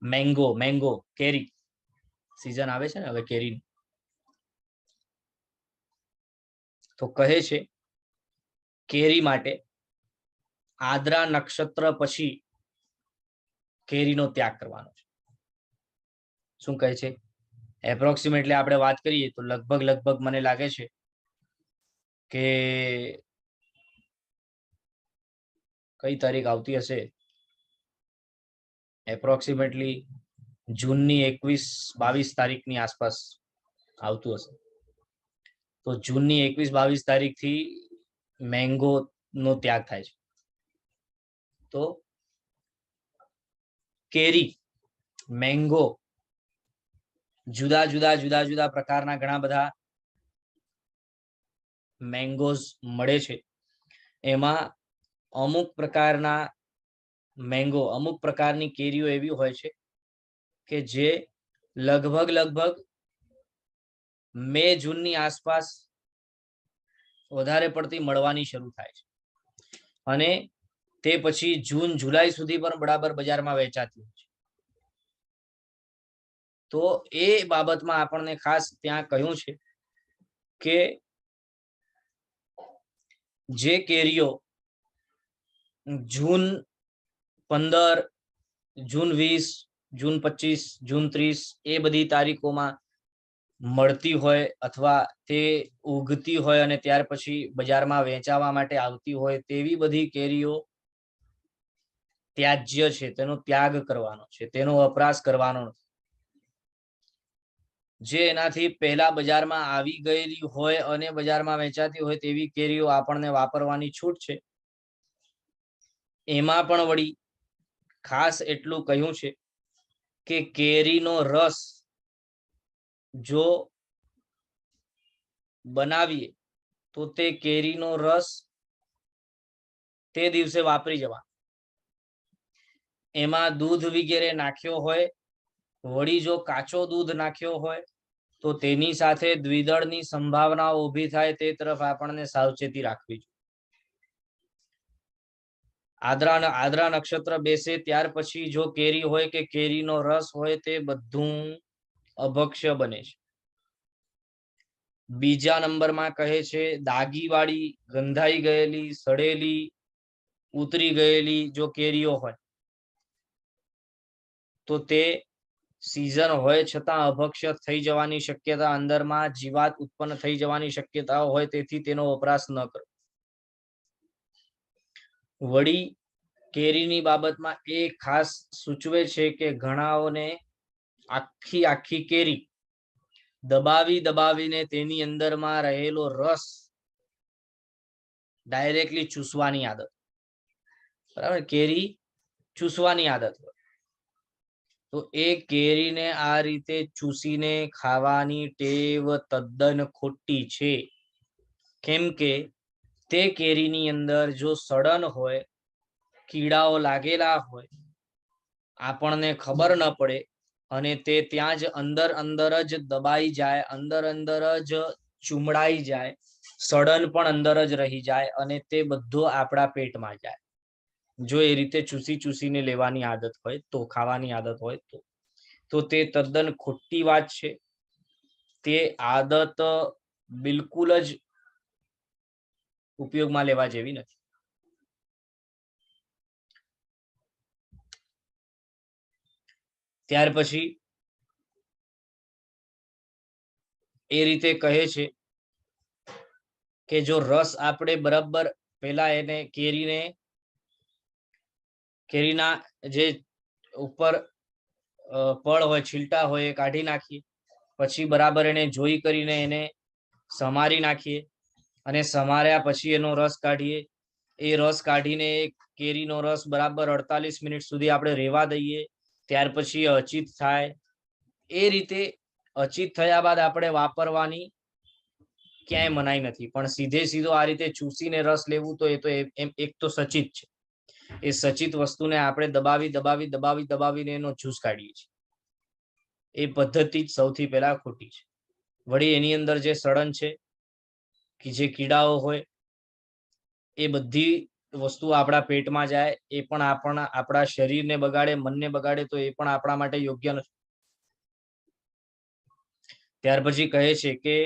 મેંગો કેરી સીઝન આવે છે ને હવે કેરી. તો કહે છે કેરી માટે આદ્રા નક્ષત્ર પછી કેરીનો ત્યાગ કરવાનો છે. શું કહે છે? એપ્રોક્સિમેટલી આપણે વાત કરીએ તો લગભગ મને લાગે છે કે કઈ તારીખ આવતી હશે, એપ્રોક્સિમેટલી જૂનની 21-22 તારીખની આસપાસ આવતું હશે. તો જૂનની 21-22 તારીખથી મેંગો નો ત્યાગ થાય છે. તો કેરી, મેંગો, જુદા જુદા પ્રકારના ઘણા બધા મેંગોઝ મળે છે. એમાં અમુક પ્રકારના મેંગો, અમુક પ્રકારની કેરીઓ એવી હોય છે કે જે લગભગ મે જૂનની આસપાસ વધારે પડતી મળવાની શરૂ થાય છે, અને તે પછી જૂન જુલાઈ સુધી પણ બરાબર બજારમાં વેચાતી હોય છે. તો એ બાબતમાં આપણને ખાસ ત્યાં કહ્યું છે કે જે કેરીઓ જૂન 15, જૂન 20, જૂન 25, જૂન 30 એ બધી તારીખોમાં મળતી હોય અથવા તે ઉગતી હોય અને ત્યાર પછી બજારમાં વેચાવા માટે આવતી હોય, તેવી બધી કેરીઓ ત્યાજ્ય છે, તેનો ત્યાગ કરવાનો છે, તેનો વપરાશ કરવાનો નથી. જે એનાથી પહેલા બજારમાં આવી ગયેલી હોય અને બજારમાં વેચાતી હોય તેવી કેરીઓ આપણને વાપરવાની છૂટ છે. એમાં પણ વળી ખાસ એટલું કહ્યું છે કે કેરીનો રસ જો બનાવીએ તો તે કેરીનો રસ તે દિવસે વાપરી જવા. એમાં દૂધ વગેરે નાખ્યો હોય, વળી જો કાચો દૂધ નાખ્યો હોય તો તેની સાથે દ્વિદળની સંભાવના ઊભી થાય, તે તરફ આપણને સાવચેતી રાખવી જોઈએ. આદ્રા નક્ષત્ર બેસે ત્યાર પછી જો કેરી હોય કે કેરીનો રસ હોય તે બધું અભક્ષ્ય બને છે. બીજા નંબરમાં કહે છે દાગીવાળી, ગંધાઈ ગયેલી, સડેલી, ઉતરી ગયેલી જો કેરીઓ હોય તો તે સીઝન હોય છતાં અભક્ષ્ય થઈ જવાની શક્યતા, અંદરમાં જીવાત ઉત્પન્ન થઈ જવાની શક્યતાઓ હોય, તેથી તેનો વપરાશ ન કરો. વળી કેરીની બાબતમાં એ ખાસ સૂચવે છે કે ઘણાઓને આખી કેરી દબાવીને તેની અંદરમાં રહેલો રસ ડાયરેક્ટલી ચૂસવાની આદત, બરાબર, કેરી ચૂસવાની આદત હોય. તો એ કેરીને આ રીતે ચૂસીને ખાવાની ટેવ તદ્દન ખોટી છે. કેમ કે તે કેરીની અંદર જો સડન હોય, કીડાઓ લાગેલા હોય, આપણને ખબર ન પડે અને તે ત્યાં જ અંદર જ દબાઈ જાય, અંદર જ ચુમડાઈ જાય, સડન પણ અંદર જ રહી જાય અને તે બધું આપણા પેટમાં જાય. જો એ રીતે ચૂસીને લેવાની આદત હોય તો, ખાવાની આદત હોય તો તે તદ્દન ખોટી વાત છે. તે આદત બિલકુલ જ ઉપયોગમાં લેવા જેવી નથી. ત્યાર પછી એ રીતે કહે છે કે જો રસ આપણે બરાબર પેલા એને કેરીના જે ઉપર પળ હોય, છીલટા હોય એ કાઢી નાખીએ, પછી બરાબર એને જોઈ કરીને એને સમારી નાખીએ, અને સમાર્યા પછી એનો રસ કાઢીએ. એ રસ કાઢીને કેરીનો રસ બરાબર 48 મિનિટ સુધી આપણે રેવા દઈએ. ત્યાર પછી અચિત થાય. એ રીતે અચિત થયા બાદ આપણે વાપરવાની ક્યાંય મનાઈ નથી, પણ સીધો આ રીતે ચૂસીને રસ લેવું તો એ તો એક તો સચિત છે. એ સચિત વસ્તુને આપણે દબાવીને એનો જ્યુસ કાઢીએ છીએ. એ પદ્ધતિ જ સૌથી પહેલા ખોટી છે. વળી એની અંદર જે સડન છે કે જે કીડાઓ હોય એ બધી વસ્તુ આપણા પેટમાં જાય, એ પણ આપણા શરીરને બગાડે, મનને બગાડે, તો એ પણ આપણા માટે યોગ્ય નથી. ત્યાર પછી કહે છે કે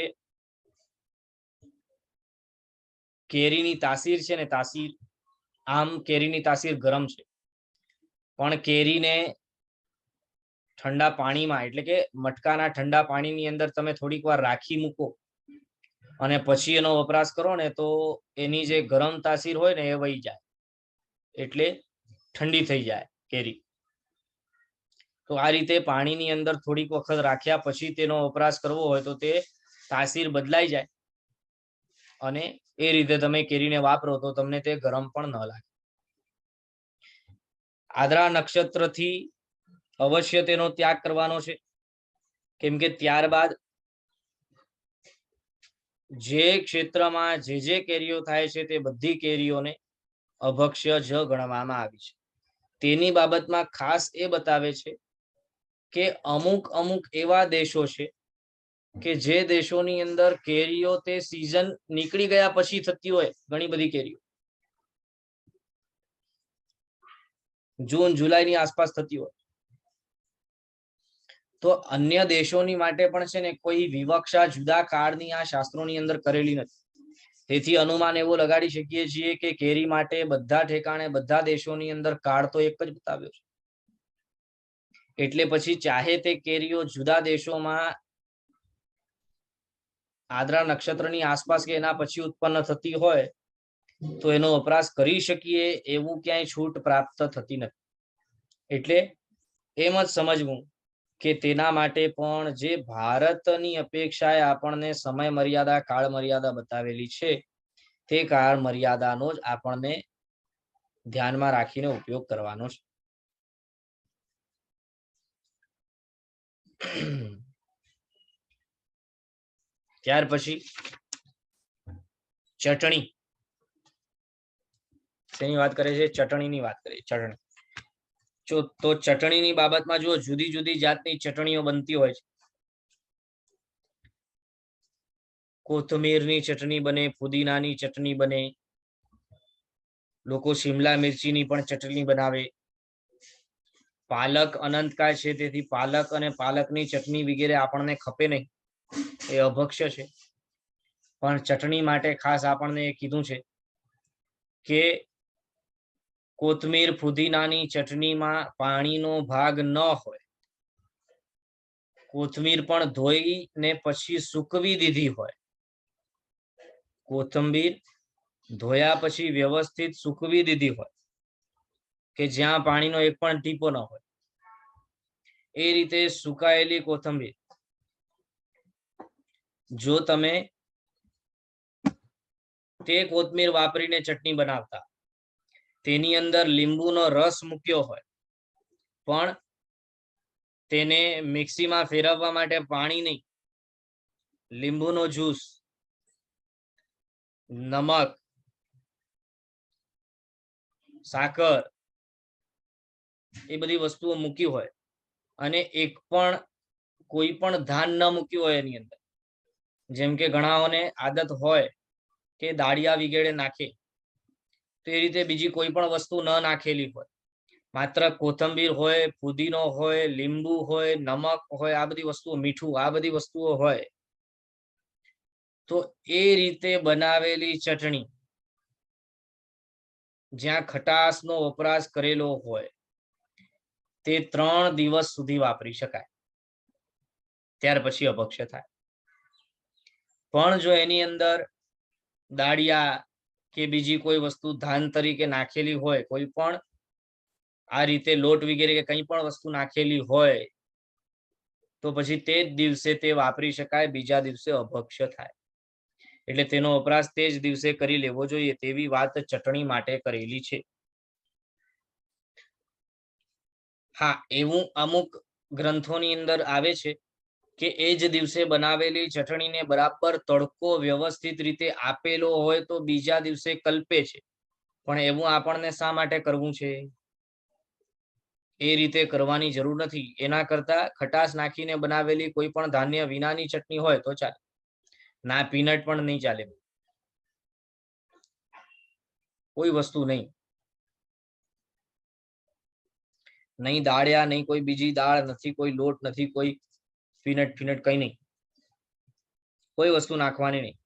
કેરીની તાસીર છે ને, આમ કેરીની તાસીર ગરમ છે, પણ કેરીને ઠંડા પાણીમાં, એટલે કે મટકાના ઠંડા પાણીની અંદર તમે થોડીક વાર રાખી મૂકો અને પછી એનો વપરાશ કરો ને, તો એની જે ગરમ તાસીર હોય ને એ વહી જાય, એટલે ઠંડી થઈ જાય કેરી. તો આ રીતે પાણીની અંદર થોડીક વખત રાખ્યા પછી તેનો વપરાશ કરવો હોય તો તે તાસીર બદલાઈ જાય, અને એ રીતે તમે કેરીને વાપરો તો તમને તે ગરમ પણ ન લાગે. આદ્રા નક્ષત્રથી અવશ્ય તેનો ત્યાગ કરવાનો છે, કેમ કે ત્યારબાદ જે ક્ષેત્રમાં જે કેરીઓ થાય છે તે બધી કેરીઓને અભક્ષ્ય જ ગણવામાં આવી છે. તેની બાબતમાં ખાસ એ બતાવે છે કે અમુક એવા દેશો છે કે જે દેશોની અંદર કેરીઓ તે સીઝન નીકળી ગયા પછી થતી હોય, ઘણી બધી કેરીઓ જૂન જુલાઈની આસપાસ થતી હોય, તો અન્ય દેશોની માટે પણ છે ને કોઈ વિવક્ષા જુદા કાળની આ શાસ્ત્રોની અંદર કરેલી નથી. તેથી અનુમાન એવો લગાડી શકીએ છીએ કે કેરી માટે બધા ઠેકાણે બધા દેશોની અંદર કાળ તો એક જ બતાવ્યો છે. એટલે પછી ચાહે તે કેરીઓ જુદા દેશોમાં આદ્રા નક્ષત્રની આસપાસ કે એના પછી ઉત્પન્ન થતી હોય તો એનો વપરાશ કરી શકીએ, એવું ક્યાંય છૂટ પ્રાપ્ત થતી નથી. એટલે એમ જ સમજવું કે તેના માટે પણ જે ભારતની અપેક્ષાએ આપણને સમય મર્યાદા, કાળ મર્યાદા બતાવેલી છે, તે કાળ મર્યાદાનો જ આપણને ધ્યાનમાં રાખીને ઉપયોગ કરવાનો છે. ત્યાર પછી ચટણી શેની વાત કરે છે? ચટણીની વાત કરે. ચટણી તો ચટણીની બાબતમાં જો જુદી જુદી જાતની ચટણીઓ બનતી હોય છે. કોથમીરની ચટણી બને, ફુદીનાની ચટણી બને, લોકો શિમલા મિર્ચીની પણ ચટણી બનાવે. પાલક અનંતકાય છે, તેથી પાલક અને પાલકની ચટણી વગેરે આપણને ખપે નહીં, એ અભક્ષ્ય છે. પણ ચટણી માટે ખાસ આપણને કીધું છે કે કોથમીર ફુદીનાની ચટણીમાં પાણીનો ભાગ ન હોય, કોથમીર પણ ધોઈને પછી સૂકવી દીધી હોય, કોથમીર ધોયા પછી વ્યવસ્થિત સૂકવી દીધી હોય કે જ્યાં પાણીનો એક પણ ટીપો ન હોય, એ રીતે સુકાયેલી કોથમીર જો તમે તે કોથમીર વાપરીને ચટણી બનાવતા, તેની અંદર લીંબુનો રસ મૂક્યો હોય, પણ તેને મિક્સીમાં ફેરવવા માટે પાણી નહીં, લીંબુનો જ્યુસ, નમક, સાકર, એ બધી વસ્તુઓ મૂકી હોય, અને એક પણ કોઈ પણ ધાન ન મૂક્યું હોય એની અંદર, જેમ કે ઘણાઓને આદત હોય કે દાળિયા વગેરે નાખે, તો એ રીતે બીજી કોઈ પણ વસ્તુ ન નાખેલી હોય, માત્ર કોથમીર હોય, ફુદીનો હોય, લીંબુ હોય, નમક હોય, આ બધી વસ્તુઓ, મીઠું, આ બધી વસ્તુઓ હોય, તો એ રીતે બનાવેલી ચટણી જ્યાં ખટાશનો વપરાશ કરેલો હોય, તે 3 દિવસ સુધી વાપરી શકાય, ત્યાર પછી અભક્ષ્ય થાય. પણ જો એની અંદર દાળિયા કે બીજી કોઈ વસ્તુ ધાન તરીકે નાખેલી હોય, કોઈ પણ આ રીતે લોટ વગેરે કે કંઈ પણ વસ્તુ નાખેલી હોય, તો પછી તે જ દિવસે તે વાપરી શકાય, બીજા દિવસે અભક્ષ્ય થાય. એટલે તેનો વપરાશ તે જ દિવસે કરી લેવો જોઈએ, તેવી વાત ચટણી માટે કરેલી છે. હા, એવું અમુક ગ્રંથોની અંદર આવે છે કે એ જ દિવસે બનાવેલી ચટણીને બરાબર તડકો વ્યવસ્થિત રીતે આપેલો હોય તો બીજા દિવસે કલ્પે છે. પણ એવું આપણને શા માટે કરવું છે? એ રીતે કરવાની જરૂર નથી. એના કરતા ખટાશ નાખીને બનાવેલી કોઈ પણ ધાન્ય વિનાની ચટણી હોય તો ચાલે. ના, પીનટ પણ નહીં ચાલે, કોઈ વસ્તુ નહીં. નહીં દાળિયા, નહીં કોઈ બીજી દાળ, નથી કોઈ લોટ, નથી કોઈ પીનટ કઈ નહીં, કોઈ વસ્તુ નાખવાની નહીં.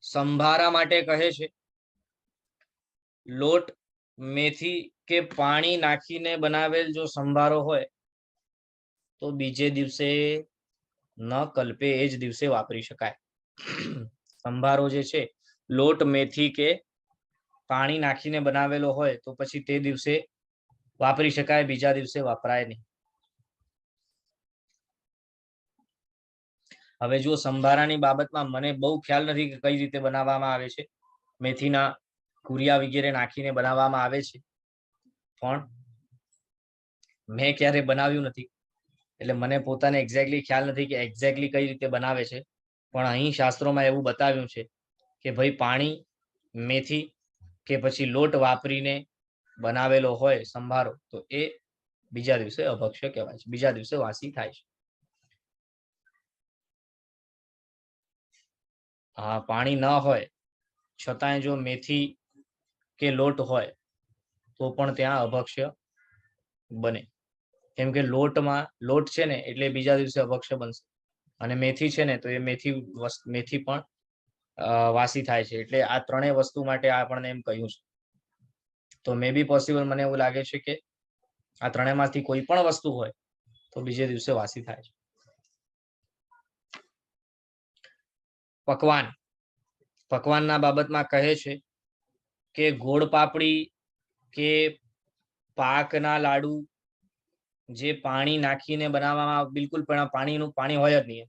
સંભારા માટે કહે છે લોટ, મેથી કે પાણી નાખીને બનાવેલ જો સંભારો હોય તો બીજે દિવસે ન કલ્પે, એ જ દિવસે વાપરી શકાય. સંભારો જે છે લોટ, મેથી કે પાણી નાખીને બનાવેલો હોય તો પછી તે દિવસે વાપરી શકાય, બીજા દિવસે વાપરાય નહીં. હવે જો સંભારાની બાબતમાં મને બહુ ખ્યાલ નથી કે કઈ રીતે બનાવવામાં આવે છે. મેથીના કુરિયા વગેરે નાખીને બનાવવામાં આવે છે, પણ મેં ક્યારે બનાવ્યું નથી, એટલે મને પોતાને એક્ઝેક્ટલી ખ્યાલ નથી કે એક્ઝેક્ટલી કઈ રીતે બનાવે છે. પણ અહીં શાસ્ત્રોમાં એવું બતાવ્યું છે કે ભાઈ પાણી, મેથી કે પછી લોટ વાપરીને બનાવેલો હોય સંભારો તો એ બીજા દિવસે અભક્ષ્ય કહેવાય છે, બીજા દિવસે વાસી થાય છે. હા, પાણી ન હોય છતાંય જો મેથી કે લોટ હોય તો પણ ત્યાં અભક્ષ્ય બને. કેમ કે લોટ છે ને એટલે બીજા દિવસે અભક્ષ્ય બનશે, અને મેથી છે ને તો એ મેથી પણ વાસી થાય છે. એટલે આ ત્રણેય વસ્તુ માટે આપણને એમ કહ્યું છે. તો મે બી પોસિબલ, મને એવું લાગે છે કે આ ત્રણેયમાંથી કોઈ પણ વસ્તુ હોય તો બીજે દિવસે વાસી થાય છે. પકવાનના બાબતમાં કહે છે કે ગોળ પાપડી કે પાકના લાડુ જે પાણી નાખીને બનાવવામાં, બિલકુલ પણ પાણી હોય જ નહીં,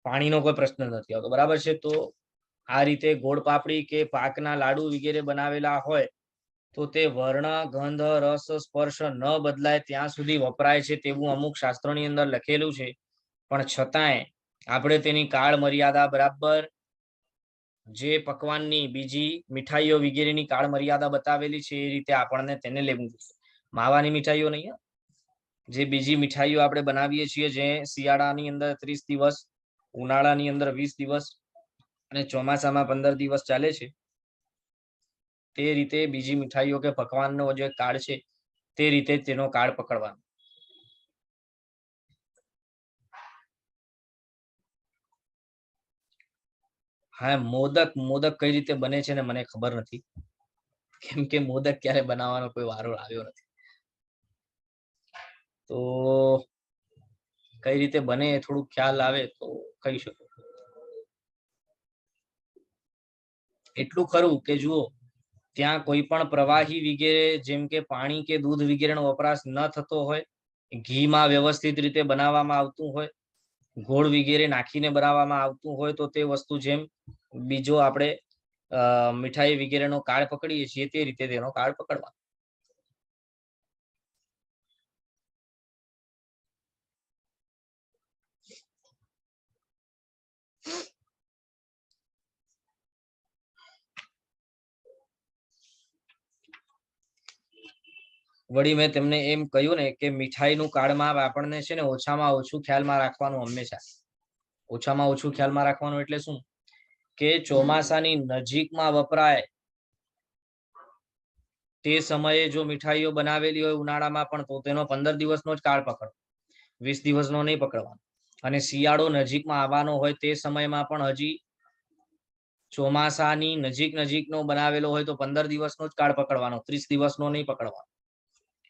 પાણીનો કોઈ પ્રશ્ન નથી આવતો, બરાબર છે. તો આ રીતે ગોળ પાપડી કે પાકના લાડુ વગેરે બનાવેલા હોય તો તે વર્ણ, ગંધ, રસ, સ્પર્શ ન બદલાય ત્યાં સુધી વપરાય છે, તેવું અમુક શાસ્ત્રોની અંદર લખેલું છે. પણ છતાંય આપણે તેની કાળ મર્યાદા બરાબર જે પકવાનની બીજી મીઠાઈઓ વગેરેની કાળ મર્યાદા બતાવેલી છે એ રીતે આપણને તેને લેવું જોઈએ. માવાની મીઠાઈઓ નહીં, જે બીજી મીઠાઈઓ આપણે બનાવીએ છીએ, જે શિયાળાની અંદર 30 દિવસ, ઉનાળાની અંદર 20 દિવસ અને ચોમાસામાં 15 દિવસ ચાલે છે, તે રીતે બીજી મીઠાઈઓ કે પકવાનનો જે કાળ છે તે રીતે તેનો કાળ પકડવાનો. હા, મોદક કઈ રીતે બને છે ને મને ખબર નથી, કેમ કે મોદક ક્યારે બનાવવાનો કોઈ વારો આવ્યો નથી. તો કઈ રીતે બને એ થોડું ખ્યાલ આવે તો કહી શકું. એટલું ખરું કે જુઓ, ત્યાં કોઈ પણ પ્રવાહી વગેરે જેમ કે પાણી કે દૂધ વગેરેનો વપરાશ ન થતો હોય, ઘીમાં વ્યવસ્થિત રીતે બનાવવામાં આવતું હોય, ગોળ વગેરે નાખીને બનાવવામાં આવતું હોય, તો તે વસ્તુ જેમ બીજો આપણે મીઠાઈ વગેરેનો કાળ પકડીએ છીએ તે રીતે તેનો કાળ પકડવાનો. વળી મેં તમને એમ કહ્યું ને કે મીઠાઈનું કાળમાં આપણને છે ને ઓછામાં ઓછું ખ્યાલમાં રાખવાનું, હંમેશા ઓછામાં ઓછું ખ્યાલમાં રાખવાનું. એટલે શું કે ચોમાસાની નજીકમાં વપરાય તે સમયે જો મીઠાઈઓ બનાવેલી હોય ઉનાળામાં પણ તો તેનો 15 દિવસનો જ કાળ પકડો, 20 દિવસનો નહીં પકડવાનો. અને શિયાળો નજીકમાં આવવાનો હોય તે સમયમાં પણ હજી ચોમાસાની નજીકનો બનાવેલો હોય તો 15 દિવસનો જ કાળ પકડવાનો, 30 દિવસનો નહીં પકડવાનો.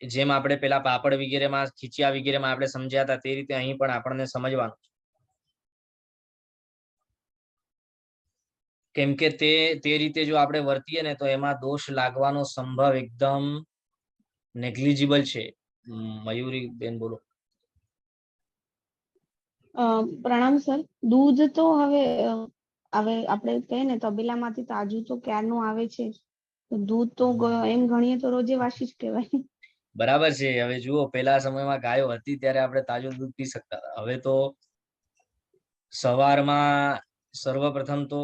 જેમ આપણે પેલા પાપડ વગેરેમાં, ખીચિયા વગેરેમાં આપણે સમજ્યા હતા તે રીતે અહીં પણ આપણને સમજવાનું. કેમ કે તે રીતે જો આપણે વર્તીએ ને તો એમાં દોષ લાગવાનો સંભવ એકદમ નેગ્લિજિબલ છે. મયુરી બેન બોલો. પ્રણામ સર. દૂધ તો હવે આપણે કહીએ ને તબેલામાંથી તાજું તો ક્યારનું આવે છે, તો દૂધ તો એમ ગણીએ તો રોજે વાસી જ કહેવાય. બરાબર છે. હવે જુઓ, પેલા સમયમાં ગાયો હતી ત્યારે આપણે તાજું દૂધ પી શકતા હતા. હવે તો સવારમાં સર્વપ્રથમ તો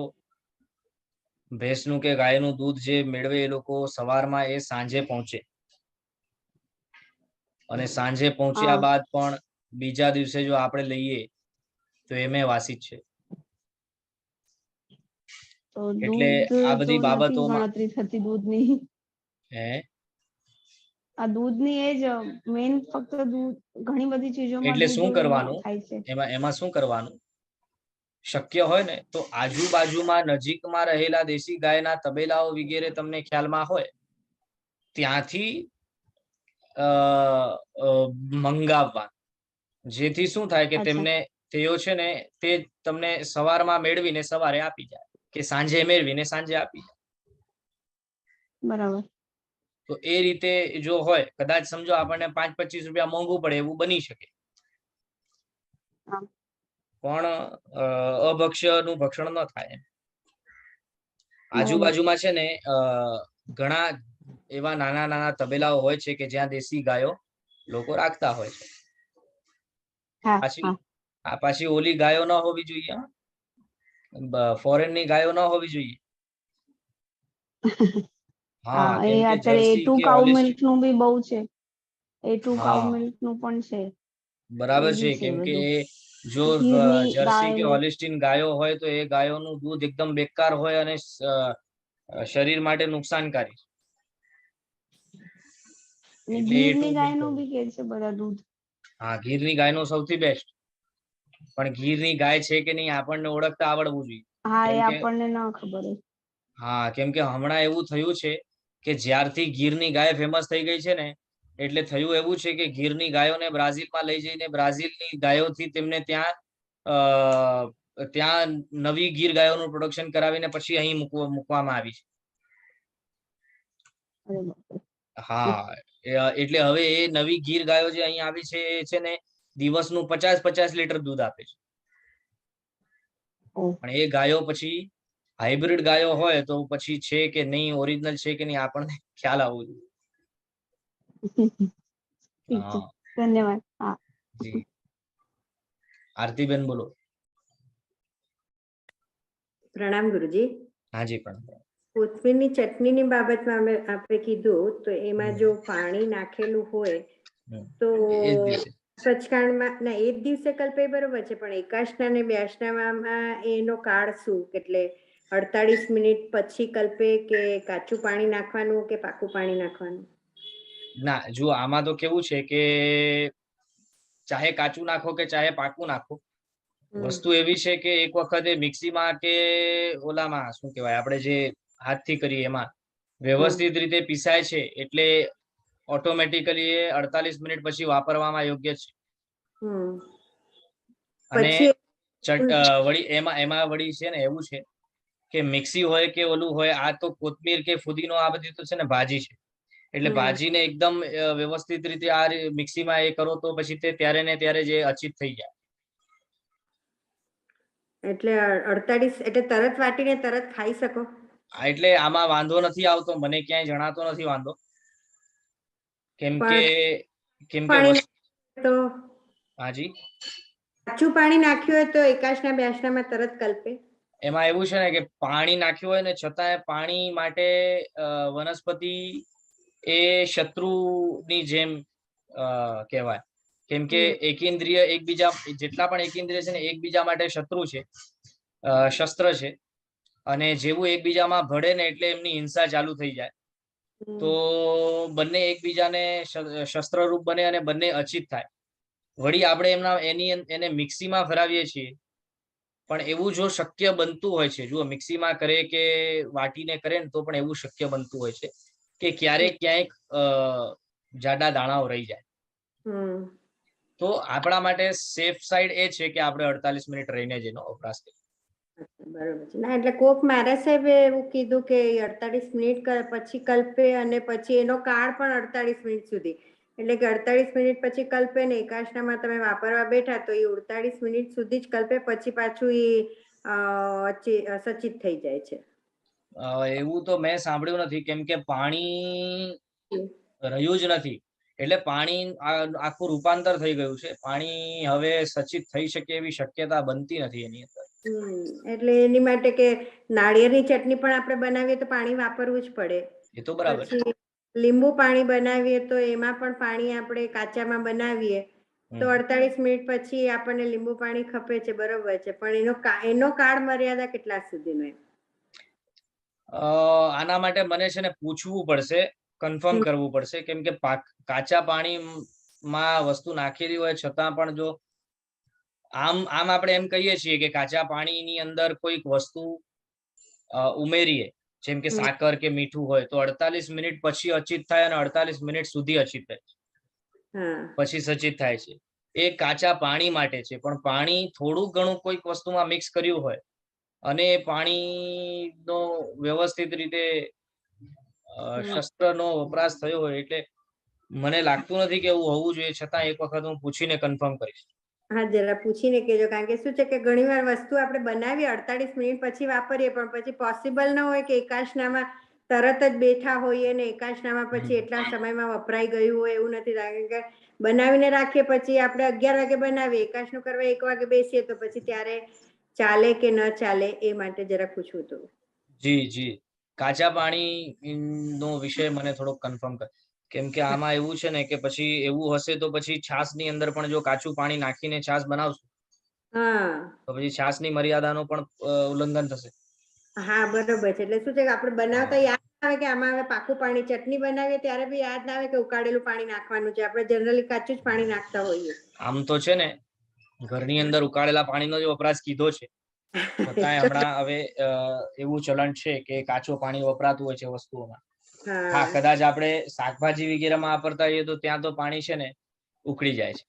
ભેંસનું કે ગાયનું દૂધ જે મેળવે એ લોકો સવારમાં એ સાંજે પહોંચે, અને સાંજે પહોંચ્યા બાદ પણ બીજા દિવસે જો આપણે લઈએ તો એમે વાસી જ છે. તો એટલે દૂધ આ તો બધી નથી બાબતોમાં ગણતરી થતી દૂધની. આ દૂધની એ જ મેઇન, ફક્ત દૂધ, ઘણી બધી ચીજોમાં એટલે શું દૂધ કરવાનું થાય છે. એમાં શું કરવાનું, શક્ય હોય ને તો આજુબાજુમાં નજીકમાં રહેલા દેશી ગાયના તબેલાઓ વગેરે તમને ખ્યાલમાં હોય ત્યાંથી મંગાવવા, જેથી શું થાય કે તેમને તેઓ છે ને તે તમને સવારમાં મેળવીને સવારે આપી જાય, કે સાંજે મેળવીને સાંજે આપી જાય. બરાબર. તો એ રીતે જો હોય, કદાચ સમજો આપણને 5-25 રૂપિયા મોંઘું પડે એવું બની શકે, પણ અભક્ષ્યનું ભક્ષણ ન થાય. આજુબાજુમાં છે ને ઘણા એવા નાના તબેલાઓ હોય છે કે જ્યાં દેશી ગાયો લોકો રાખતા હોય છે. પાછી ઓલી ગાયો ન હોવી જોઈએ, ફોરેનની ગાયો ન હોવી જોઈએ. હા, એ અત્યારે A2 કાઉ મિલ્ક નું બી બહુ છે. A2 કાઉ મિલ્ક નું પણ છે. બરાબર છે. કેમ કે જો જર્સી કે હોલિસ્ટીન ગાયો હોય તો એ ગાયોનું દૂધ એકદમ બેકાર હોય અને શરીર માટે નુકસાનકારી. ગીરની ગાયનું બી કે છે બધા દૂધ. હા, ગીરની ગાયનું સૌથી બેસ્ટ. પણ ગીરની ગાય છે કે નહીં આપણને ઓળખતા આવડવું જોઈએ. હા, એ આપણને ન ખબર હોય. હા, કેમ કે હમણાં એવું થયું છે કે જ્યારથી ગીરની ગાય ફેમસ થઈ ગઈ છે ને, એટલે થયું એવું છે કે ગીરની ગાયોને બ્રાઝિલમાં લઈ જઈને બ્રાઝિલની ગાયોથી તેમને ત્યાં નવી ગીર ગાયોનું પ્રોડક્શન કરાવીને પછી અહીં મૂકવામાં આવી છે. હા, એટલે હવે એ નવી ગીર ગાયો જે અહીં આવી છે એ છે ને દિવસનું 50-50 લીટર દૂધ આપે છે. પણ એ ગાયો પછી હાઇબ્રિડ ગાયો હોય તો પછી છે કે નહીં, ઓરિજિનલ છે કે નહીં, આપણને ખ્યાલ આવવો જોઈએ. ધન્યવાદ. હા જી, આરતીબેન બોલો. પ્રણામ ગુરુજી. હાજી પ્રણામ. કોથમીરની ચટણીની બાબતમાં આપણે કીધું તો એમાં જો પાણી નાખેલું હોય તો સચકાંડમાં ના એ જ દિવસે કલ્પે બરોબર છે, પણ એકાશના ને બ્યાસનામાં એનો કાળ શું, એટલે 48 મિનિટ પછી કલ્પે કે કાચું પાણી નાખવાનું કે પાકું પાણી નાખવાનું? ના, જો આમાં તો કેવું છે કે ચાહે કાચું નાખો કે ચાહે પાકું નાખો, વસ્તુ એવી છે કે એક વખતે મિક્સીમાં કે ઓલામાં શું કહેવાય આપણે જે હાથથી કરીએ એમાં વ્યવસ્થિત રીતે પીસાય છે, એટલે ઓટોમેટિકલી એ 48 મિનિટ પછી વાપરવામાં યોગ્ય છે. અને વળી એમાં વળી છે ને એવું છે કે મિક્સી હોય કે ઓલું હોય, આ તો કોથમીર કે ફુદીનો આ બધી તો છે ને ભાજી છે, એટલે ભાજીને એકદમ વ્યવસ્થિત રીતે આ મિક્સીમાં એ કરો તો પછી તે ત્યારે ને ત્યારે જે અચિત થઈ જાય. એટલે 48 એટલે તરત વાટીને તરત ખાઈ શકો? એટલે આમાં વાંધો નથી આવતો, મને ક્યાંય જણાતો નથી વાંધો, કેમ કે તો હાજી કાચું પાણી નાખ્યું હોય તો એકાશના બ્યાસનામાં તરત કલ્પે? એમાં એવું છે ને કે પાણી નાખ્યું હોય ને છતાંય પાણી માટે વનસ્પતિ એ શત્રુની જેમ કહેવાય, કેમ કે એકેન્દ્રિય એકબીજા, જેટલા પણ એકેન્દ્રિય છે ને એકબીજા માટે શત્રુ છે, શસ્ત્ર છે, અને જેવું એકબીજામાં ભળે ને એટલે એમની હિંસા ચાલુ થઈ જાય. તો બંને એકબીજાને શસ્ત્રરૂપ બને અને બંને અચિત થાય. વળી આપણે એને મિક્સીમાં ફેરવીએ છીએ, પણ એવું જો શક્ય બનતું હોય છે, જો મિક્સીમાં કરે કે વાટીને કરે ને તો પણ એવું શક્ય બનતું હોય છે કે ક્યારેક ક્યાંક જાડા દાણાઓ રહી જાય. તો આપણા માટે સેફ સાઈડ એ છે કે આપણે 48 મિનિટ રહીને જ એનો વપરાશ કરીએ. બરોબર છે. ના એટલે કોક મારા સાહેબે એવું કીધું કે 48 મિનિટ પછી કલ્પે અને પછી એનો કાળ પણ 48 મિનિટ સુધી, એટલે કે 48 મિનિટ પછી કલ્પે ને એકાશનામાં તમે વાપરવા બેઠા તો એ 48 મિનિટ સુધી જ કલ્પે, પછી પાછું એ સચિત થઈ જાય છે. એવું તો મેં સાંભળ્યું નથી, કેમ કે પાણી રહ્યું જ નથી, એટલે પાણી આખું રૂપાંતર થઈ ગયું છે. પાણી હવે સચિત થઈ શકે એવી શક્યતા બનતી નથી એની અંદર. એટલે એની માટે કે નાળિયેરની ચટણી પણ આપણે બનાવીએ તો પાણી વાપરવું જ પડે. એ તો બરાબર. પછી લીંબુ પાણી બનાવીએ તો એમાં પણ પાણી આપણે કાચામાં બનાવીએ તો 48 મિનિટ પછી આપણને લીંબુ પાણી ખપે છે, બરોબર છે, પણ એનો કાળ મર્યાદા કેટલા સુધીનો? આના માટે મને છે ને પૂછવું પડશે, કન્ફર્મ કરવું પડશે, કેમ કે કાચા પાણીમાં વસ્તુ નાખેલી હોય છતાં પણ જો આમ આપણે એમ કહીએ છીએ કે કાચા પાણીની અંદર કોઈક વસ્તુ ઉમેરીએ, જેમ કે સાકર કે મીઠું હોય, તો 48 મિનિટ પછી અચિત થાય અને 48 મિનિટ સુધી અચિત થાય, પછી સચિત થાય છે. એ કાચા પાણી માટે છે, પણ પાણી થોડું ઘણું કોઈક વસ્તુમાં મિક્સ કર્યું હોય અને પાણીનો વ્યવસ્થિત રીતે શસ્ત્રનો વપરાશ થયો હોય, એટલે મને લાગતું નથી કે એવું હોવું જોઈએ. છતાં એક વખત હું પૂછીને કન્ફર્મ કરીશ. હા, જરા પૂછીને કહેજો, કારણ કે શું છે કે ઘણી વાર વસ્તુ આપણે બનાવીએ 48 મિનિટ પછી વાપરીએ, પણ પછી પોસિબલ ન હોય કે એકાશનામાં તરત જ બેઠા હોઈએ ને એકાશનામાં પછી એટલા સમયમાં વપરાઈ ગયું હોય, એવું નથી. કારણ કે બનાવીને રાખીએ પછી આપણે 11 વાગે બનાવીએ, એકાશનું કરવા 1 વાગે બેસીએ તો પછી ત્યારે ચાલે કે ન ચાલે, એ માટે જરા પૂછવું હતું. જી, કાચા પાણી નો વિષય મને થોડો કન્ફર્મ કર, કેમ કે આમાં એવું છે ને કે પછી એવું હશે તો પછી છાસ ની અંદર પણ જો કાચું પાણી નાખીને છાસ બનાવશું તો પછી છાસ ની મર્યાદાનું પણ ઉલ્લંઘન થશે. હા, બરોબર છે. એટલે શું છે કે આપણે બનાવતા યાદ આવે કે આમાં હવે પાકું પાણી, ચટણી બનાવીએ ત્યારે બી યાદ ના આવે કે ઉકાળેલું પાણી નાખવાનું છે. આપણે જનરલી કાચું જ પાણી નાખતા હોઈએ. આમ તો છે ને ઘરની અંદર ઉકાળેલા પાણીનો જ વપરાશ કીધો છે, છતાંય હમણાં હવે એવું ચલણ છે કે કાચું પાણી વપરાતું હોય છે વસ્તુઓમાં. હા, કદાચ આપણે શાકભાજી વગેરેમાં વાપરતા હોઈએ તો ત્યાં તો પાણી છે ને ઉકળી જાય છે,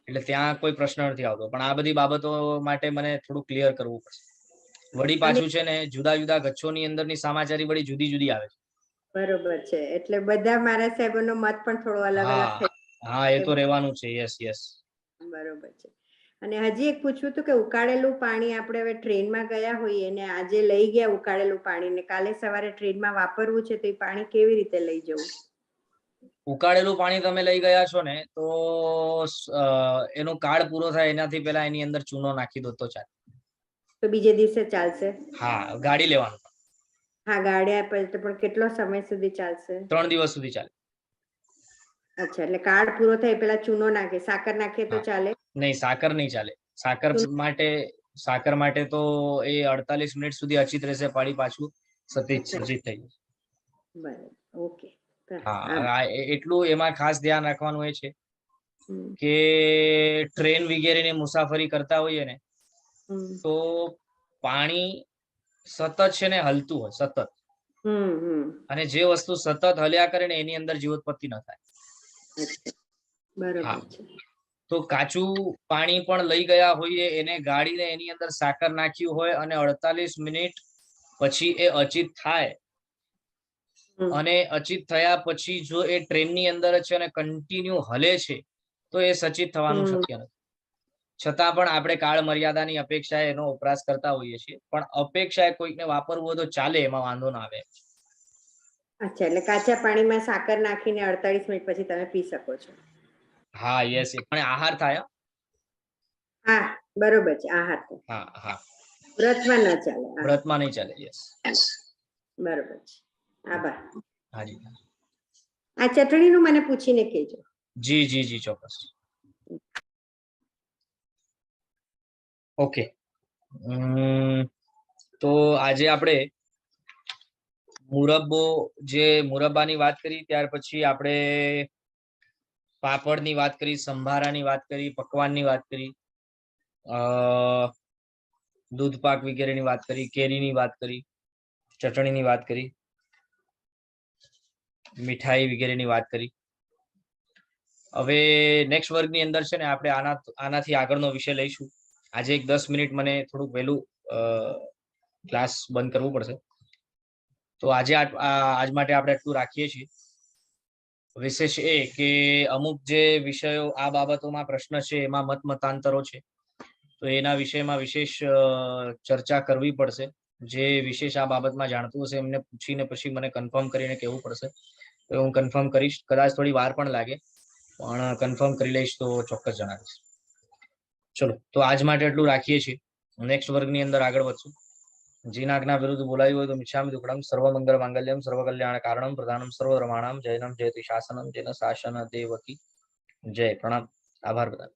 એટલે ત્યાં કોઈ પ્રશ્ન નથી આવતો. પણ આ બધી બાબતો માટે મને થોડું ક્લિયર કરવું પડશે. વળી પાછું છે ને જુદા જુદા ગચ્છોની અંદરની સમાચારી વળી જુદી જુદી આવે છે. બરોબર છે, એટલે બધા મારા સાહેબોનો મત પણ થોડો અલગ અલગ થાય. હા, એ તો રહેવાનું છે. યસ. બરોબર છે. અને હજી એક પૂછવું હતું કે ઉકાળેલું પાણી આપણે હવે ટ્રેનમાં ગયા હોઈએ ને આજે લઈ ગયા ઉકાળેલું પાણી ને કાલે સવારે ટ્રેનમાં વાપરવું છે, તો એ પાણી કેવી રીતે લઈ જવું? ઉકાળેલું પાણી તમે લઈ ગયા છો ને તો એનો કાળ પૂરો થાય એનાથી પહેલા એની અંદર ચૂનો નાખી દો તો ચાલે. તો બીજે દિવસે ચાલશે? હા, ગાડી લેવાનું. હા, ગાડી આપે તો પણ કેટલો સમય સુધી ચાલશે? 3 દિવસ સુધી ચાલે. અચ્છા, એટલે કાર્ડ પૂરો થાય પેલા ચૂનો નાખે, સાકર નાખીએ તો ચાલે? નહીં, સાકર નહીં ચાલે. સાકર માટે તો એ 48 મિનિટ સુધી અચિત રહેશે, પાણી પાછું સચિત થઈ જશે. બરાબર, ઓકે. હા, એટલું એમાં ખાસ ધ્યાન રાખવાનું એ છે કે ટ્રેન વગેરેની મુસાફરી કરતા હોઈએ ને તો પાણી સતત છે ને હલતું હોય, સતત. અને જે વસ્તુ સતત હલ્યા કરે ને એની અંદર જીવોત્પત્તિ ન થાય. બરોબર છે. તો કાચું પાણી પણ લઈ ગયા હોઈએ, એને ગાળીને એની અંદર સાકર નાખ્યું હોય અને 48 મિનિટ પછી એ અચિત થાય અને અચિત થયા પછી જો એ ટ્રેનની અંદર છે અને કન્ટિન્યુ હલે છે તો એ સચિત થવાનું શક્ય નથી. છતાં પણ આપણે કાળ મર્યાદાની અપેક્ષાએ એનો વપરાશ કરતા હોઈએ છીએ. પણ અપેક્ષાએ કોઈકને વાપરવું હોય તો ચાલે, એમાં વાંધો ના આવે. અચ્છા, એટલે કાચા પાણીમાં સાકર નાખીને 48 મિનિટ પછી તમે પી શકો છો? હા, યસ. પણ આહાર થાય. હા, બરોબર છે, આહાર તો. હા. વ્રતમાં ન ચાલે. વ્રતમાં નહીં ચાલે. યસ. બરોબર છે. આભાર. હાજી. આ ચટણીનું મને પૂછીને કહેજો. જી, ચોક્કસ. ઓકે. તો આજે આપણે મુરબ્બો, જે મુરબ્બાની વાત કરી, ત્યાર પછી આપણે પાપડની વાત કરી, સંભારાની વાત કરી, પકવાનની વાત કરી, દૂધ પાક વગેરેની વાત કરી, કેરીની વાત કરી, ચટણીની વાત કરી, મીઠાઈ વગેરેની વાત કરી. હવે નેક્સ્ટ વર્ગની અંદર છે ને આપણે આનાથી આગળનો વિષય લઈશું. આજે એક 10 મિનિટ મને થોડુંક વહેલું ક્લાસ બંધ કરવું પડશે, તો આજે આજ માટે આપણે એટલું રાખીએ છીએ. વિશેષ એ કે અમુક જે વિષયો આ બાબતોમાં પ્રશ્ન છે એમાં મતાંતરો છે, તો એના વિષયમાં વિશેષ ચર્ચા કરવી પડશે. જે વિશેષ આ બાબતમાં જાણતું હશે એમને પૂછીને પછી મને કન્ફર્મ કરીને કહેવું પડશે. તો હું કન્ફર્મ કરીશ, કદાચ થોડી વાર પણ લાગે પણ કન્ફર્મ કરી લઈશ તો ચોક્કસ જણાવીશ. ચલો, તો આજ માટે એટલું રાખીએ છીએ. નેક્સ્ટ વર્ગની અંદર આગળ વધશું. જીનાજ્ઞા વિરુદ્ધ બોલાયું હોય તો મિચ્છામિ દુક્કડમ. સર્વમંગલ માંગલ્યમ સર્વકલ્યાણ કારણમ પ્રધાનમ સર્વધર્માણામ જયનમ જયતિ શાસનમ જેન શાસન દેવકી જય. પ્રણામ, આભાર બધા.